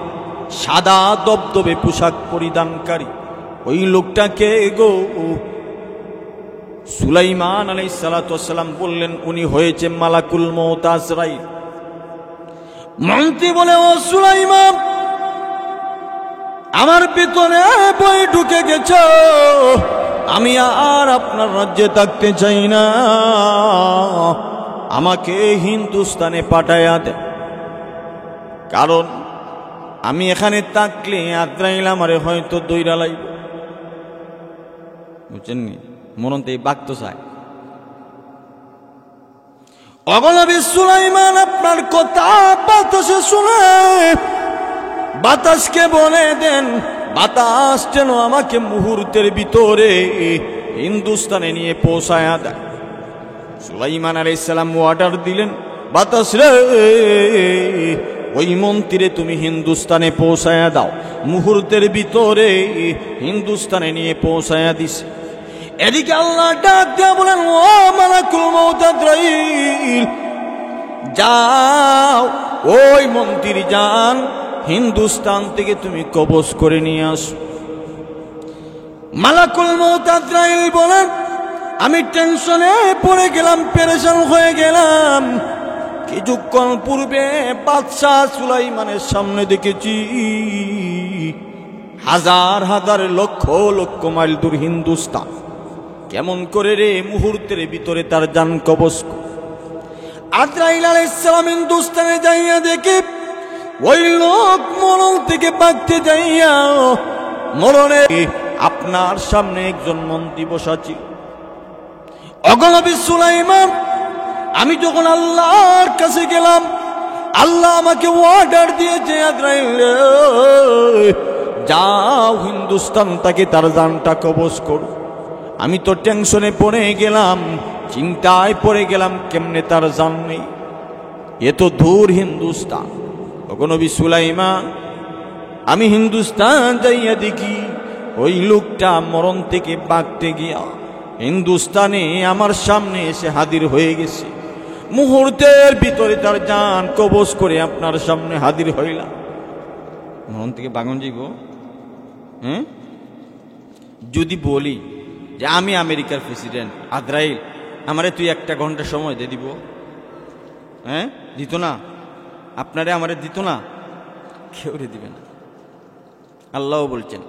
সাদা দবদবে পোশাক পরিধানকারী। ওই লোকটা কে গো? সুলাইমান আলাইহিস সালাতু ওয়াস সালাম বললেন, উনি হয়েছে মালাকুল মউত আজরাইল। মন্ত্রী বলে, ও সুলাইমান, আমার ভিতরে বই ঢুকে গেছ, আমি আর আপনার রাজ্যে থাকতে চাই না, আমাকে হিন্দুস্তানে পাঠাইয়া দেন। কারণ আমি এখানে থাকলে আজরাইল আমারে হয়তো দইরা লাইব। বুঝছেন নি? মরণ তো এই বাক্ত চায়। অগলবী সুলাইমান আপনার কথা বাতাসে শুনে বাতাসকে বলে দেন, বাতাস যেন আমাকে মুহূর্তের ভিতরে হিন্দুস্তানে নিয়ে পৌঁছায়া দেয়। সুলাইমান আলাইহিস সালাম অর্ডার দিলেন, বাতাস রে, ওই মন্ত্রীরে তুমি হিন্দুস্তানে পৌঁছায়া দাও। মুহূর্তের ভিতরে হিন্দুস্তানে নিয়ে পৌঁছায়া দিছে। এদিকে আল্লাহ ডাক দিয়া বলেন, ও মালাকুল মউত আজরাইল, যাও ওই মন্ত্রী যান, হিন্দুস্তান থেকে তুমি কবজ করে নিয়ে আসো। মালাকুল মউত আজরাইল বলেন, আমি টেনশনে পড়ে গেলাম, পেরেশান হয়ে গেলাম। কিছুক্ষণ পূর্বে বাদশাহ সুলাইমানের সামনে দেখেছি হাজার হাজার লক্ষ লক্ষ মাইল দূর হিন্দুস্তান। কেমন করে রে মুহূর্তের ভিতরে তার জান কবজ। আজরাইল আলাইহিস সালাম হিন্দুস্তানে যাইয়া দেখে ওই লোক মরণ থেকে বাঁচতে যাইয়া মরণে আপনার সামনে একজন মন্ত্রী বসা ছিল। অগনবী সুলাইমান, আমি যখন আল্লাহর কাছে গেলাম, আল্লাহ আমাকে অর্ডার দিয়েছে, আজরাইল যাও হিন্দুস্তান থেকে তার জানটা কবজ করো। আমি তো টেনশনে পড়ে গেলাম, চিন্তায় পড়ে গেলাম, কেমনে তার জান নেই, এ তো দূর হিন্দুস্তান। ওগো নবী সুলাইমান, আমি হিন্দুস্তান যাইয়া দেখি ওই লোকটা মরণ থেকে বাঁচতে গিয়া হিন্দুস্তানে আমার সামনে এসে হাজির হয়ে গেছে। মুহূর্তের ভিতরে তার জান কবজ করে আপনার সামনে হাজির হইলাম। মরণ থেকে বাগন যাইব? হ্যাঁ, যদি বলি যে আমি আমেরিকার প্রেসিডেন্ট আজরাইল, আমারে তুই 1 ঘন্টা সময় দিয়ে দিব, হ্যাঁ দিত না? আপনারে আমারে দিত না? কেউ রে দিবে না। আল্লাহ বলছেন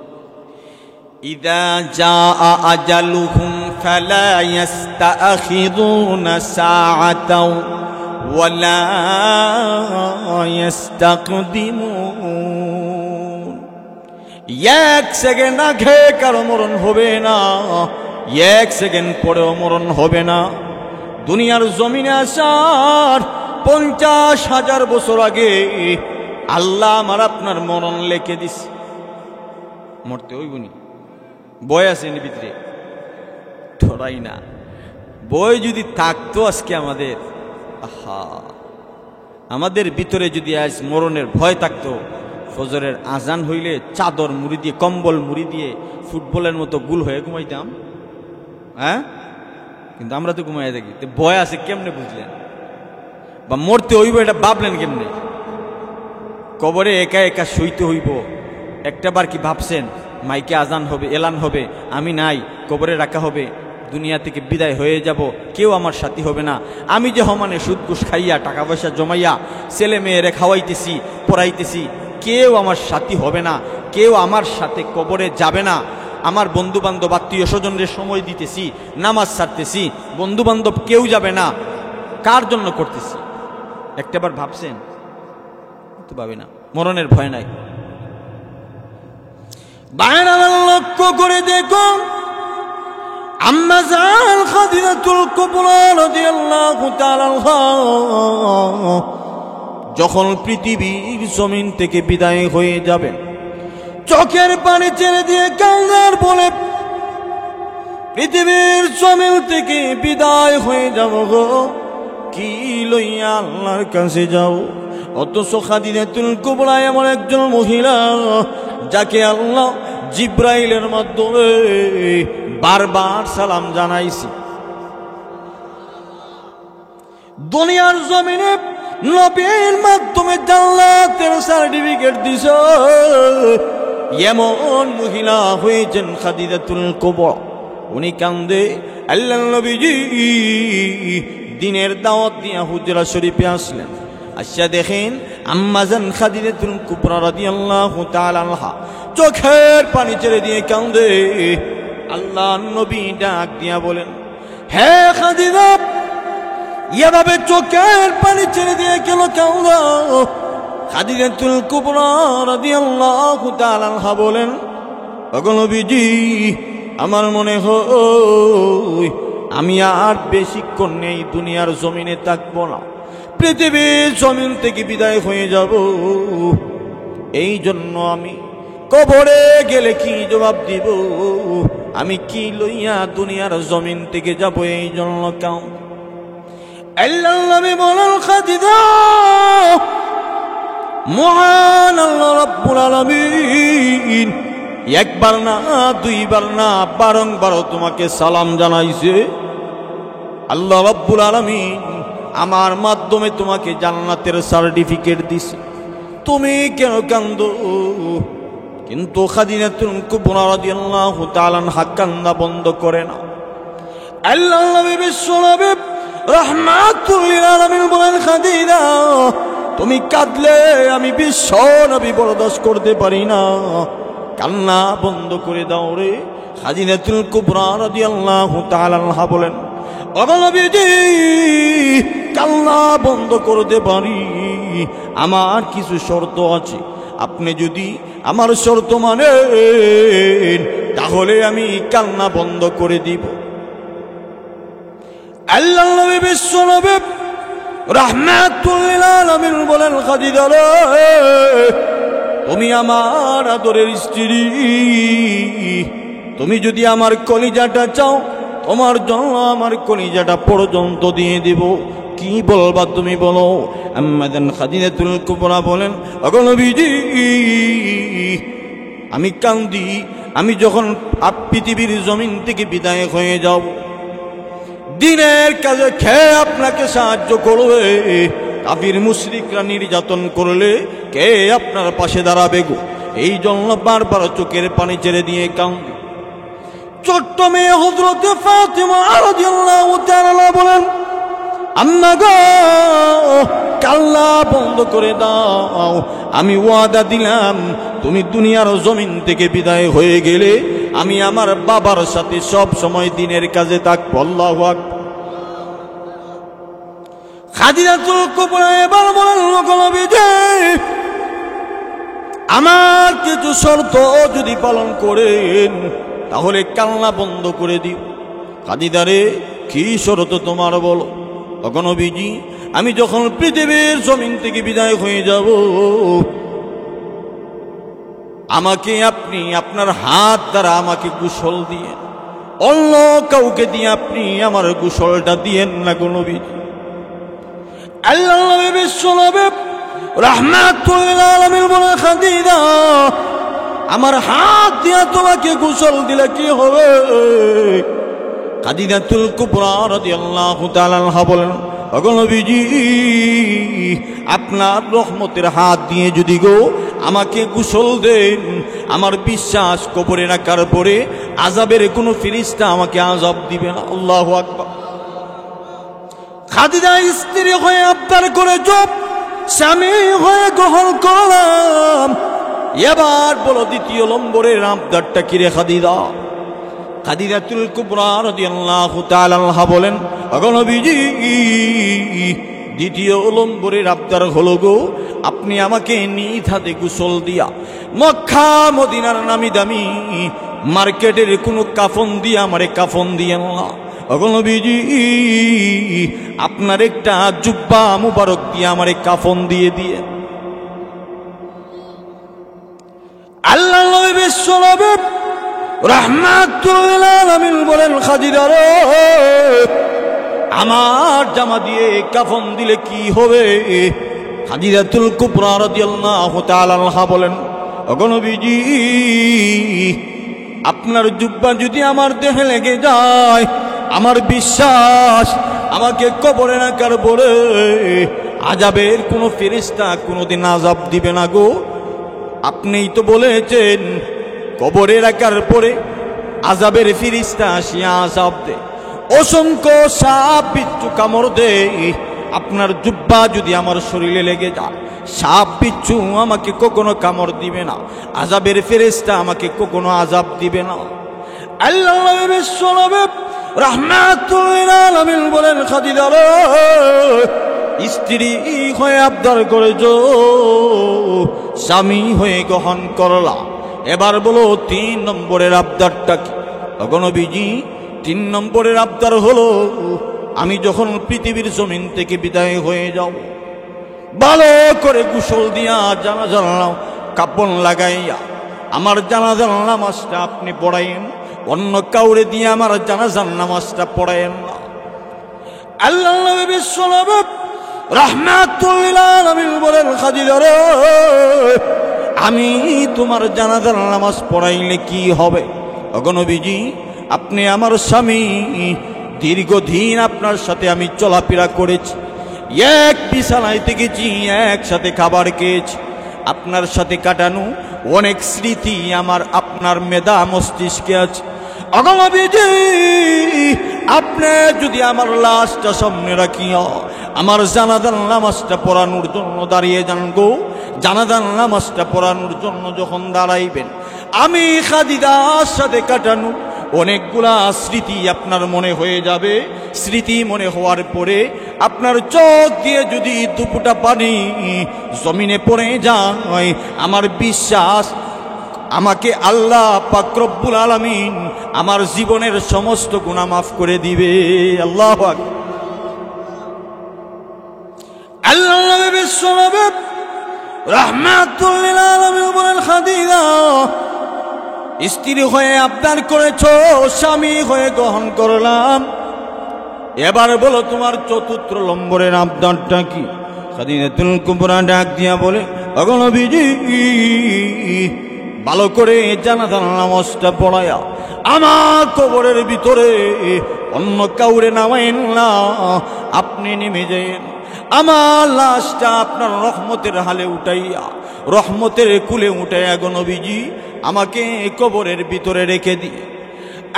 ইদা জাআ আজালুহুম ফালা ইস্তাখিরুনা সাআতাও ওয়ালা ইস্তাকদিমুন। 1 সেকেন্ড আগে কারো মরণ হবে না, 1 সেকেন্ড পরেও মরণ হবে না। দুনিয়ার জমিনে আসার 50,000 বছর আগে আল্লাহ আমার আপনার মরণ লিখে দিছে। মরতে হইবনি, বই আছে ভিতরে ধরাই না। বই যদি থাকতো আজকে আমাদের, আহা, আমাদের ভিতরে যদি আজ মরণের ভয় থাকতো, ফজরের আজান হইলে চাদর মুড়ি দিয়ে, কম্বল মুড়ি দিয়ে ফুটবলের মতো গুল হয়ে ঘুমাইতাম। হ্যাঁ, কিন্তু আমরা তো ঘুমাই থাকি। ভয় আছে কেমনে বুঝলেন? বা মরতে হইব এটা ভাবলেন কেমনে? কবরে একা একা শুইতে হইব, একটা বার কি ভাবছেন? মাইকে আজান হবে, এলান হবে, আমি নাই, কবরে রাখা হবে, দুনিয়া থেকে বিদায় হয়ে যাব, কেউ আমার সাথী হবে না। আমি যে সমানে সুদ ঘুষ খাইয়া টাকা পয়সা জমাইয়া ছেলে মেয়েরে খাওয়াইতেছি, পড়াইতেছি, কেউ আমার সাথী হবে না, কেউ আমার সাথে কবরে যাবে না। আমার বন্ধু বান্ধব আত্মীয় স্বজনদের সময় দিতেছি, নামাজ ছাড়তেছি, বন্ধু বান্ধব কেউ যাবে না। কার জন্য করতেছি? একটাবার ভাবছেন? তো ভাবি না, মরণের ভয় নাই। বাইরে লক্ষ্য করে দেখো, আম্মা জান খাদিজাতুল কুবরা রাদিয়াল্লাহু তাআলা যখন পৃথিবীর জমিন থেকে বিদায় হয়ে যাবেন, চোখের পানি ছেড়ে দিয়ে কান্নার বলে, পৃথিবীর জমিন থেকে বিদায় হয়ে যাব গো, কি লইয়া আল্লাহর কাছে যাও। অথচ খাদিজাতুল কুবরা এমন একজন মহিলা যাকে আল্লাহ জিব্রাইলের মাধ্যমে বারবার সালাম জানাইছি। দুনিয়ার জমিনে নবীর মাধ্যমে জান্নাতের সার্টিফিকেট দিছে এমন মহিলা হয়েছেন খাদিজাতুল কুবরা। উনি কান্দে, আল্লাহর নবীজি দিনের দাওয়াত দিয়ে হুজরা শরীফে আসলেন। আচ্ছা দেখেন, আম্মা জান খাদিজাতুল কুবরা রাদিয়াল্লাহু তাআলা আনহা চোখের পানি ছেড়ে দিয়ে কান্দে। আল্লাহর নবী ডাক দিয়া বলেন, হে খাদিজা, এভাবে চোখের পানি ছেড়ে দিয়ে কেন কান্দো? খাদিজাতুল কুবরা রাদিয়াল্লাহু তাআলা আনহা বলেন, ওগো নবীজি, আমার মনে হয় আমি আর বেশিক্ষণ নেই দুনিয়ার জমিনে থাকবো না, পৃথিবীর জমিন থেকে বিদায় হয়ে যাব। এই জন্য আমি কবরে গেলে কি জবাব দিব? আমি কি লইয়া দুনিয়ার জমিন থেকে যাব? এই জন্য কাম আল্লাহর নবী বলেন, খাদিজা, মহান আল্লাহ রাব্বুল আলামিন একবার না, দুইবার না, বারংবার তোমাকে সালাম জানাইছে। আল্লাহ রাব্বুল আলামিন আমার মাধ্যমে তোমাকে জান্নাতের সার্টিফিকেট দিছে, তুমি কেন কান্দো? কিন্তু খাদিজাতুল কুবরা রাদিয়াল্লাহু তাআলা আনহা কান্না বন্ধ করে না। আল্লাহর নবী বিশ্বনবী রাহমাতুল লিল আলামিন বলেন, খাদিজা, তুমি কাঁদলে আমি বিশ্বনবী বরদাস্ত করতে পারি না, কান্না বন্ধ করে দাও রে। খাদিজাতুল কুবরা রাদিয়াল্লাহু তাআলা আনহা বলেন, ও নবীজি, কান্না বন্ধ করতে পারি, আমার কিছু শর্ত আছে। আপনি যদি আমার শর্ত মানেন তাহলে আমি কান্না বন্ধ করে দিব। আল্লাহর নবী বিশ্বনবী রাহমাতুল লিল আলামিন বলেন, খাদিজা রে, তুমি আমার আদরের স্ত্রী, তুমি যদি আমার কলিজাটা চাও, তোমার জন্য আমার কলিজাটা পর্যন্ত দিয়ে দিব। কি বলবা তুমি বলো? আম্মা জান খাদিজাতুল কুবরা বলেন, ওগো নবীজি, আমি কান্দি, আমি যখন পৃথিবীর জমিন থেকে বিদায় হয়ে যাব, দিনের কাজে খেয়ে আপনাকে সাহায্য করবে, কাফির মুশরিকরা নির্যাতন করলে কে আপনার পাশে দাঁড়াবে গো? এই জন্য বারবার চোখের পানি ছেড়ে দিয়ে কান্দি। ছোট্ট মেয়ে হযরত ফাতিমা রাদিয়াল্লাহু তাআলা বলেন, আম্মা গো, কান্না বন্ধ করে দাও, আমি ওয়াদা দিলাম তুমি দুনিয়ার জমিন থেকে বিদায় হয়ে গেলে আমি আমার বাবার সাথে সব সময় দিনের কাজে থাকবো। আল্লাহু আকবার। খাদিজাতুল কুবরা এবার বলেন, নবীজি, আমার কিছু শর্ত যদি পালন করেন তাহলে কান্না বন্ধ করে দিও। খাদিজা রে, কি শর্ত তোমার বলো? নবীজি, আমি যখন পৃথিবীর জমিন থেকে বিদায় হয়ে যাব, আমাকে আপনি আপনার হাত দ্বারা আমাকে গোসল দিয়ে, অন্য কাউকে দিয়ে আপনি আমার গোসলটা দিয়েন না গো নবীজি। আল্লাহর নবী বিশ্বনবী রাহমাতুল লিল আলামিন বলে, খাদিজা, আমার হাত দিয়ে তোমাকে গোসল দিলে কি হবে? খাদিজাতুল কুবরা রাদিয়াল্লাহু তাআলা আনহা বলেন, ওগো নবীজি, আপনার রহমতের হাত দিয়ে যদি গো আমাকে গোসল দেন, আমার বিশ্বাস কবরে রাখার পরে আযাবের কোনো ফেরেশতা আমাকে আযাব দিবে না। আল্লাহু আকবার। খাদিজা স্ত্রী হয়ে আবদার করে জব, স্বামী হয়ে গ্রহণ করলাম। এবার বলো দ্বিতীয় নম্বরের আবদারটা কি রে খাদিজা? খাদিজাতুল কুবরা রাদিয়াল্লাহু তাআলা আনহা বলেন, ওগো নবীজি, দ্বিতীয় নম্বরের আবদার হলো গো, আপনি আমাকে নিজ হাতে গোসল দিয়া মক্কা মদিনার নামি দামি মার্কেটের কোনো কাফন দিয়ে আমারে কাফন দিয়েন না। ওগো নবীজি, আপনার একটা জুব্বা মুবারক দিয়ে আমারে কাফন দিয়ে দিয়ে। আল্লাহর নবী বিশ্বনবী রাহমাতুল লিল আলামিন বলেন, খাদিজা রে, আমার জামা দিয়ে কাফন দিলে কি হবে? খাদিজাতুল কুবরা রাদিয়াল্লাহু তাআলা আনহা বলেন, ওগো নবীজি, আপনার জুব্বা যদি আমার দেহে লেগে যায়, আমার বিশ্বাস আমাকে কবরে রাখার পরে আযাবের কোনো ফেরেশতা কোনোদিন আযাব দিবে না গো। আপনিই তো বলেছেন কবরে রাখার পরে আযাবের ফেরেশতা আসিয়া আযাব দেয়, অসংখ্য সাপ বিচ্ছু কামড় দেয়। আপনার জুব্বা যদি আমার শরীরে লেগে যায়, সাপ বিচ্ছু আমাকে কখনো কামড় দিবে না, আযাবের ফেরেশতা আমাকে কখনো আযাব দিবে না। আল্লাহর নবী বিশ্বনবী রাহমাতুল লিল আলামিন বলেন, খাদিজা রে, স্ত্রী হয়ে আবদার করেছো, স্বামী হয়ে গ্রহণ করলা। এবার বলো তিন নম্বরের আবদারটা কি? ওগো নবীজি, তিন নম্বরের আবদার হলো, আমি যখন পৃথিবীর জমিন থেকে বিদায় হয়ে যাব, ভালো করে গোসল দিয়া জানাজার কাপড় লাগাইয়া আমার জানাজার নামাজটা আপনি পড়াইন, অন্য কাউরে দিয়ে আমার জানাজার নামাজটা পড়াইন না। আল্লাহর নবী বিশ্বনবী রাহমাতুল লিল আলামিন বলেন, খাদিজা রে, আমি তোমার জানাজার নামাজ পড়াইলে কি হবে? ওগো নবীজি, আপনি আমার স্বামী, দীর্ঘদিন আপনার সাথে আমি চলাফেরা করেছি, এক বিছানায় থেকেছি, একসাথে খাবার খেয়েছি, আপনার সাথে কাটানো অনেক স্মৃতি আমার আপনার মেধা মস্তিষ্কে আছে। ওগো নবীজি, আপনি যদি আমার লাশটা সামনে রাখিয়া আমার জানাজার নামাজটা পড়ানোর জন্য দাঁড়িয়ে যান গো, জানাজার নামাজটা পড়ানোর জন্য যখন দাঁড়াইবেন, আমি খাদিজার সাথে কাটানো অনেকগুলা স্মৃতি আপনার মনে হয়ে যাবে। স্মৃতি মনে হওয়ার পরে আপনার চোখ দিয়ে যদি দুপুটা পানি জমিনে পড়ে যায়, আমার বিশ্বাস আমাকে আল্লাহ পাক রব্বুল আলামিন আমার জীবনের সমস্ত গুনাহ মাফ করে দিবে। আল্লাহু আকবার। আল্লাহর নবী বিশ্বনবী রাহমাতুল লিল আলামিন বলেন, খাদিজা, স্ত্রী হয়ে আবদার করেছো, স্বামী হয়ে গ্রহণ করলাম। এবার বলো তোমার চতুর্থ নম্বরের আবদারটা কি? খাদিজাতুল কুবরা ডাক দিয়া বলে, ওগো নবীজি, ভালো করে জানাজার নামাজটা পড়ায়া আমার কবরের ভিতরে অন্য কাউরে নামায়েন না, আপনি নেমে যান। আমার লাশটা আপনার রহমতের হালে উঠাইয়া, রহমতের কুলে উঠাইয়া গো নবীজি আমাকে কবরের ভিতরে রেখে দিয়ে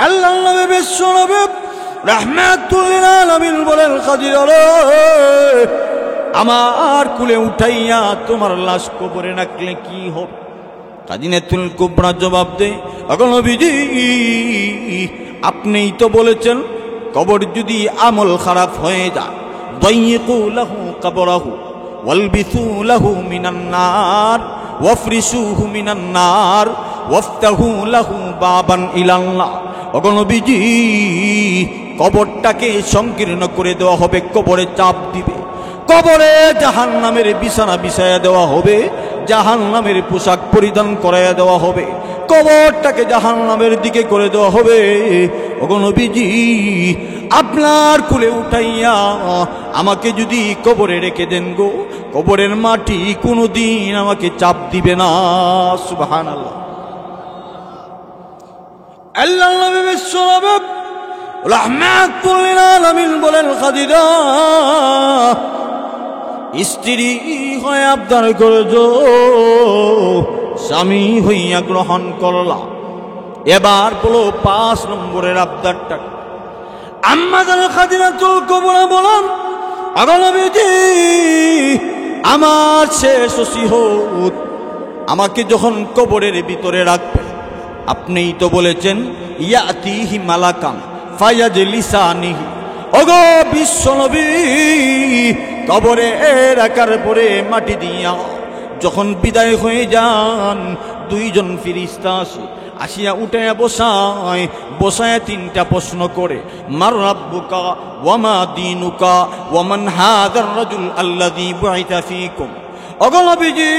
আল্লাহ নবী বিশ্ব নবী রাহমাতুল লিল আলামিন বলেন, খাদিজা রে আমার কুলে উঠাইয়া তোমার লাশ কবরে রাখলে কি হবে? খাদিজাতুল কুবরা জবাব দেয়, ওগো নবীজি আপনিই তো বলেছেন কবর যদি আমল খারাপ হয়ে যায়, দাইয়িকু লাহু কবরাহু ওয়ালবিসু লাহু মিনান নার ওয়াফরিশুহু মিনান নার ওয়াফতাহু লাহু বাবান ইলাল্লাহ। ওগো নবীজি কবরটাকে সংকীর্ণ করে দেওয়া হবে, কবরে চাপ দিবে, কবরে জাহান্নামের বিছানা বিছায়া দেওয়া হবে, জাহান্নামের পোশাক পরিধান করাইয়া দেওয়া হবে, কবরটাকে জাহান্নামের দিকে করে দেওয়া হবে। ওগো নবীজি আপনার কুলে উঠাইয়া আমাকে যদি কবরে রেখে দেন গো, কবরের মাটি কোনোদিন আমাকে চাপ দিবে না। সুবহানাল্লাহ। আল্লাহ নবী বিশ্বনবী রাহমাতুল লিল আলামিন বলেন, খাদিজা স্ত্রী হয়ে আবদার করেছ, স্বামী হইয়া গ্রহণ করলা, এবার বলো 5 নম্বরের আবদারটা। আম্মা জান খাদিজাতুল কুবরা বলেন, ওগো নবীজি আমার শেষ নসিহত, আমাকে যখন কবরের ভিতরে রাখবে, আপনিই তো বলেছেন ইয়াতিহি মালাকান ফায়াজলিসানিহি। ওগো বিশ্ব নবী কবরে রাখার পরে মাটি দিয়া যখন বিদায় হয়ে যান, 2 জন ফেরেশতা আসে, আসিয়া উঠায়া বসায়, বসায় 3টা প্রশ্ন করে, মার রাব্বুকা ওয়া মা দীনুকা ওয়া মান হাযার রাজুল আল্লাযী বুইতা ফীকুম। ওগো নবীজি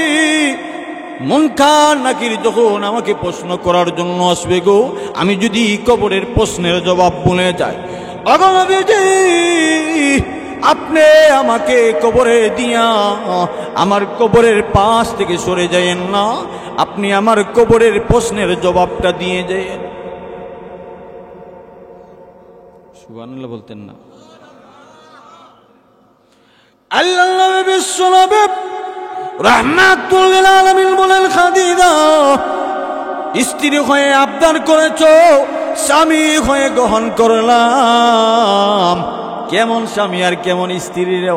মুনকার নাকির যখন আমাকে প্রশ্ন করার জন্য আসবে গো, আমি যদি কবরের প্রশ্নের জবাব বলে যাই, ওগো নবীজি আপনি আমাকে কবরে দিয়া আমার কবরের পাশ থেকে সরে যায়েন না, আপনি আমার কবরের প্রশ্নের জবাবটা দিয়ে যায়েন। সুবহানাল্লাহ বলতেন না? আল্লাহ নবী বিশ্ব নবী রাহমাতুল লিল আলামিন বলেন, খাদিজা স্ত্রী হয়ে আবদার করেছো, স্বামী হয়ে গ্রহণ করলাম। কেমন স্বামী আর কেমন স্ত্রী রে?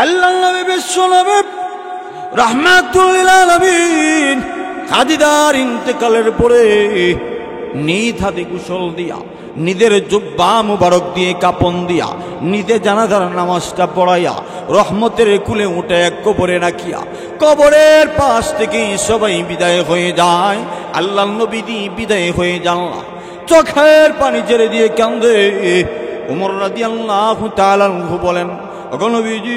আল্লাহ নবী বিশ্ব নবী রাহমাতুল লিল আলামিন খাদিজার ইন্তেকালের পরে নিজ হাতে গোসল দিয়া, নিজের জুব্বা মুবারক দিয়ে কাপন দিয়া, নিজে জানাজার নামাজটা পড়াইয়া, রহমতের কুলে উঠে এক কবরে রাখিয়া, কবরের পাশ থেকে সবাই বিদায় হয়ে যায়, আল্লাহ নবী বিদায় হয়ে যান, চোখের পানি ছেড়ে দিয়ে কান্দে। ওমর রাদিয়াল্লাহু তাআলা আনহু বলেন, ওগো নবীজি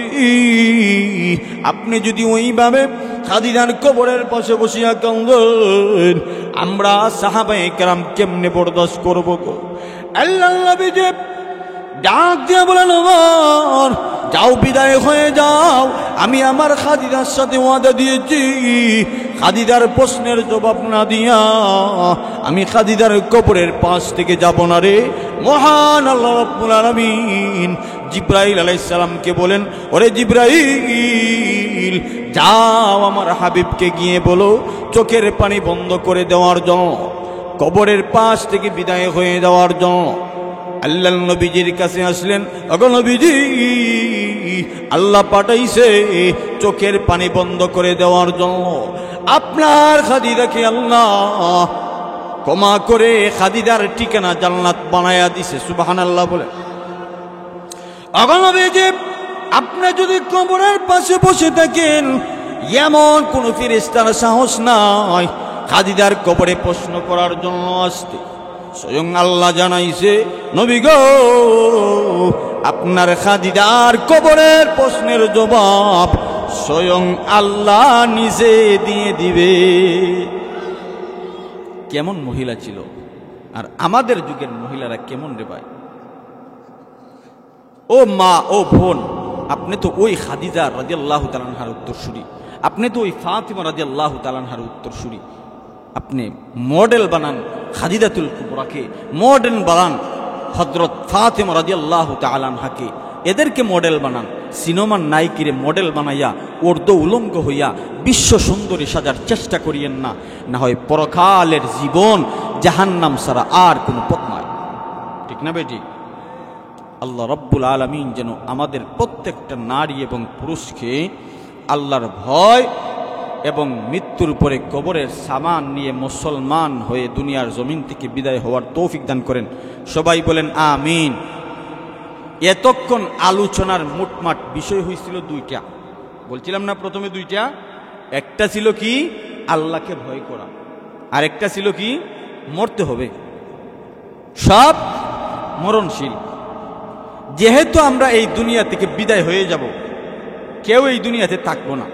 আপনি যদি ওইভাবে খাদিজার কবরের পাশে বসিয়া কান্দেন, আমরা সাহাবায়ে কেরাম কেমনে বরদাস্ত করব গো? আল্লাহ নবী ডাক দিয়া বলেন, ওমর যাও বিদায় হয়ে যাও, আমি আমার খাদিজার সাথে ওয়াদা দিয়েছি, খাদিজার প্রশ্নের জবাব না দিয়া আমি খাদিজার কবরের পাশ থেকে যাব না রে। মহান আল্লাহ রাব্বুল আলামিন জিবরাইল আলাইহিস সালামকে বলেন, ওরে জিবরাইল যাও আমার হাবিবকে গিয়ে বলো চোখের পানি বন্ধ করে দেওয়ার জন্য, কবরের পাশ থেকে বিদায় হয়ে যাওয়ার জন্য। আল্লাহ নবীজির কাছে আসলেন, ওগো নবীজি আল্লাহ পাঠাইছে চোখের পানি বন্ধ করে দেওয়ার জন্য, আপনার খাদিজাকে আল্লাহ ক্ষমা করে খাদিজার ঠিকানা জান্নাত বানায়া দিছে। সুবহানাল্লাহ বলে। ওগো নবীজি আপনি যদি কবরের পাশে বসে থাকেন, এমন কোন ফেরেশতার সাহস নাই খাদিজার কবরে প্রশ্ন করার জন্য আসতে। স্বয়ং আল্লাহ জানাইছে, নবী গো আপনার খাদিজার কবরের প্রশ্নের জবাব স্বয়ং আল্লাহ নিজে দিয়ে দিবে। কেমন মহিলা ছিল, আর আমাদের যুগের মহিলারা কেমন রে ভাই? ও মা, ও বোন, আপনি তো ওই খাদিজা রাদিয়াল্লাহু তাআলা আনহার উত্তরসূরি, আপনি তো ওই ফাতিমা রাদিয়াল্লাহু তাআলা আনহার উত্তরসূরি, আপনি মডেল বানান খাদিজাতুল কুবরাকে, মডেল বানান হযরত ফাতিমা রাদিয়াল্লাহু তাআলা আনহাকে, এদেরকে মডেল বানান। সিনেমার নায়িকারে মডেল বানাইয়া উর্দু উলঙ্গ হইয়া বিশ্ব সুন্দরী সাজার চেষ্টা করিয়েন না, না হয় পরকালের জীবন জাহান্নাম ছাড়া আর কোনো পথ নয়। ঠিক না বেটি? আল্লাহ রব্বুল আলামিন যেন আমাদের প্রত্যেকটা নারী এবং পুরুষকে আল্লাহর ভয় এবং মৃত্যুর পরে কবরের সামান নিয়ে মুসলমান হয়ে দুনিয়ার জমিন থেকে বিদায় হওয়ার তৌফিক দান করেন। সবাই বলেন আমিন। এতক্ষণ আলোচনার মোটমাট বিষয় হয়েছিল দুইটা, বলছিলাম না প্রথমে দুইটা, একটা ছিল কি আল্লাহকে ভয় করা, আর একটা ছিল কি মরতে হবে, সব মরণশীল। যেহেতু আমরা এই দুনিয়া থেকে বিদায় হয়ে যাব, কেউ এই দুনিয়াতে থাকবো না,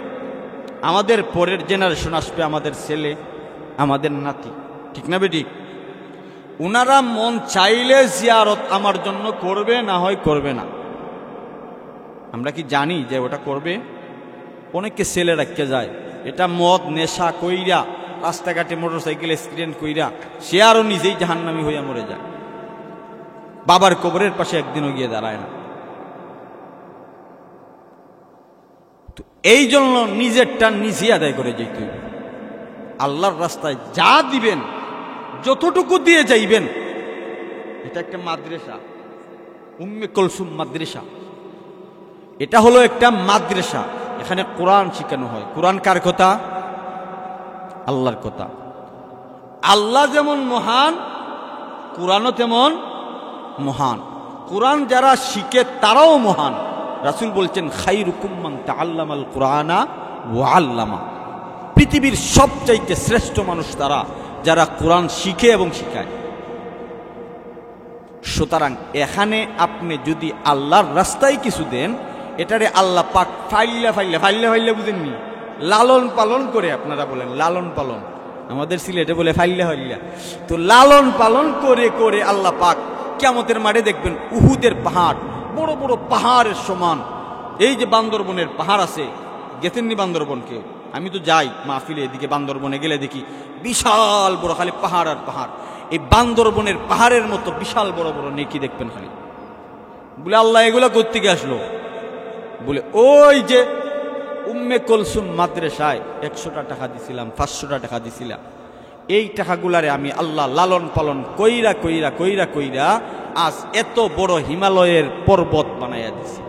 আমাদের পরের জেনারেশন আসবে, আমাদের ছেলে, আমাদের নাতি, ঠিক না বেটি? উনারা মন চাইলে জিয়ারত আমার জন্য করবে, না হয় করবে না। আমরা কি জানি যে ওটা করবে? অনেকে ছেলে রাখতে যায়, এটা মদ নেশা কইরা রাস্তাঘাটে মোটরসাইকেল অ্যাক্সিডেন্ট কইরা সে আরো নিজেই জাহান্নামী হইয়া মরে যায়, বাবার কবরের পাশে একদিনও গিয়ে দাঁড়ায় না। তো এই জন্য নিজেরটা নিজে আদায় করে যেতে হবে। আল্লাহর রাস্তায় যা দিবেন, যতটুকু দিয়ে যাইবেন, এটা একটা মাদ্রাসা, উম্মে কুলসুম মাদ্রাসা। এটা হলো একটা মাদ্রাসা, এখানে কোরআন শেখানো হয়। কোরআন কার কথা? আল্লাহর কথা। আল্লাহ যেমন মহান, কোরআনও তেমন মহান। কোরআন যারা শিখে তারাও মহান। রাসূল বলছেন খায়রুকুম মান তাআল্লামাল কুরআনা ওয়া আল্লামা। পৃথিবীর সবচাইতে শ্রেষ্ঠ মানুষ তারা যারা কোরআন শিখে এবং শিখায়। সুতরাং এখানে আপনি যদি আল্লাহর রাস্তায় কিছু দেন, এটারে আল্লাহ পাক ফাইল্লা ফাইল্লা ফাইল্লা ফাইল্লা বুঝেননি, লালন পালন করে, আপনারা বলেন লালন পালন, আমাদের সিলেটে বলে ফাইল্লা ফাইল্লা। তো লালন পালন করে করে আল্লাহ পাক কিয়ামতের মাঠে দেখবেন উহুদের পাহাড়, বড় বড় পাহাড়ের সমান। এই যে বান্দরবনের পাহাড় আছে, গেছেননি বান্দরবনকে? আমি তো যাই মাহফিলে, এদিকে বান্দরবনে গেলে দেখি বিশাল বড় খালি পাহাড় আর পাহাড়। এই বান্দরবনের পাহাড়ের মতো বিশাল বড় বড় নেকি দেখবেন খালি। বলে আল্লাহ এগুলো কোত্থেকে আসলো? বলে ওই যে উম্মে কুলসুম মাদ্রাসায় 100টা টাকা দিছিলাম, 500টা টাকা দিছিলাম, এই টাকাগুলারে আমি আল্লাহ লালন পালন কইরা কইরা কইরা কইরা আজ এত বড় হিমালয়ের পর্বত বানাইয়া দিছি।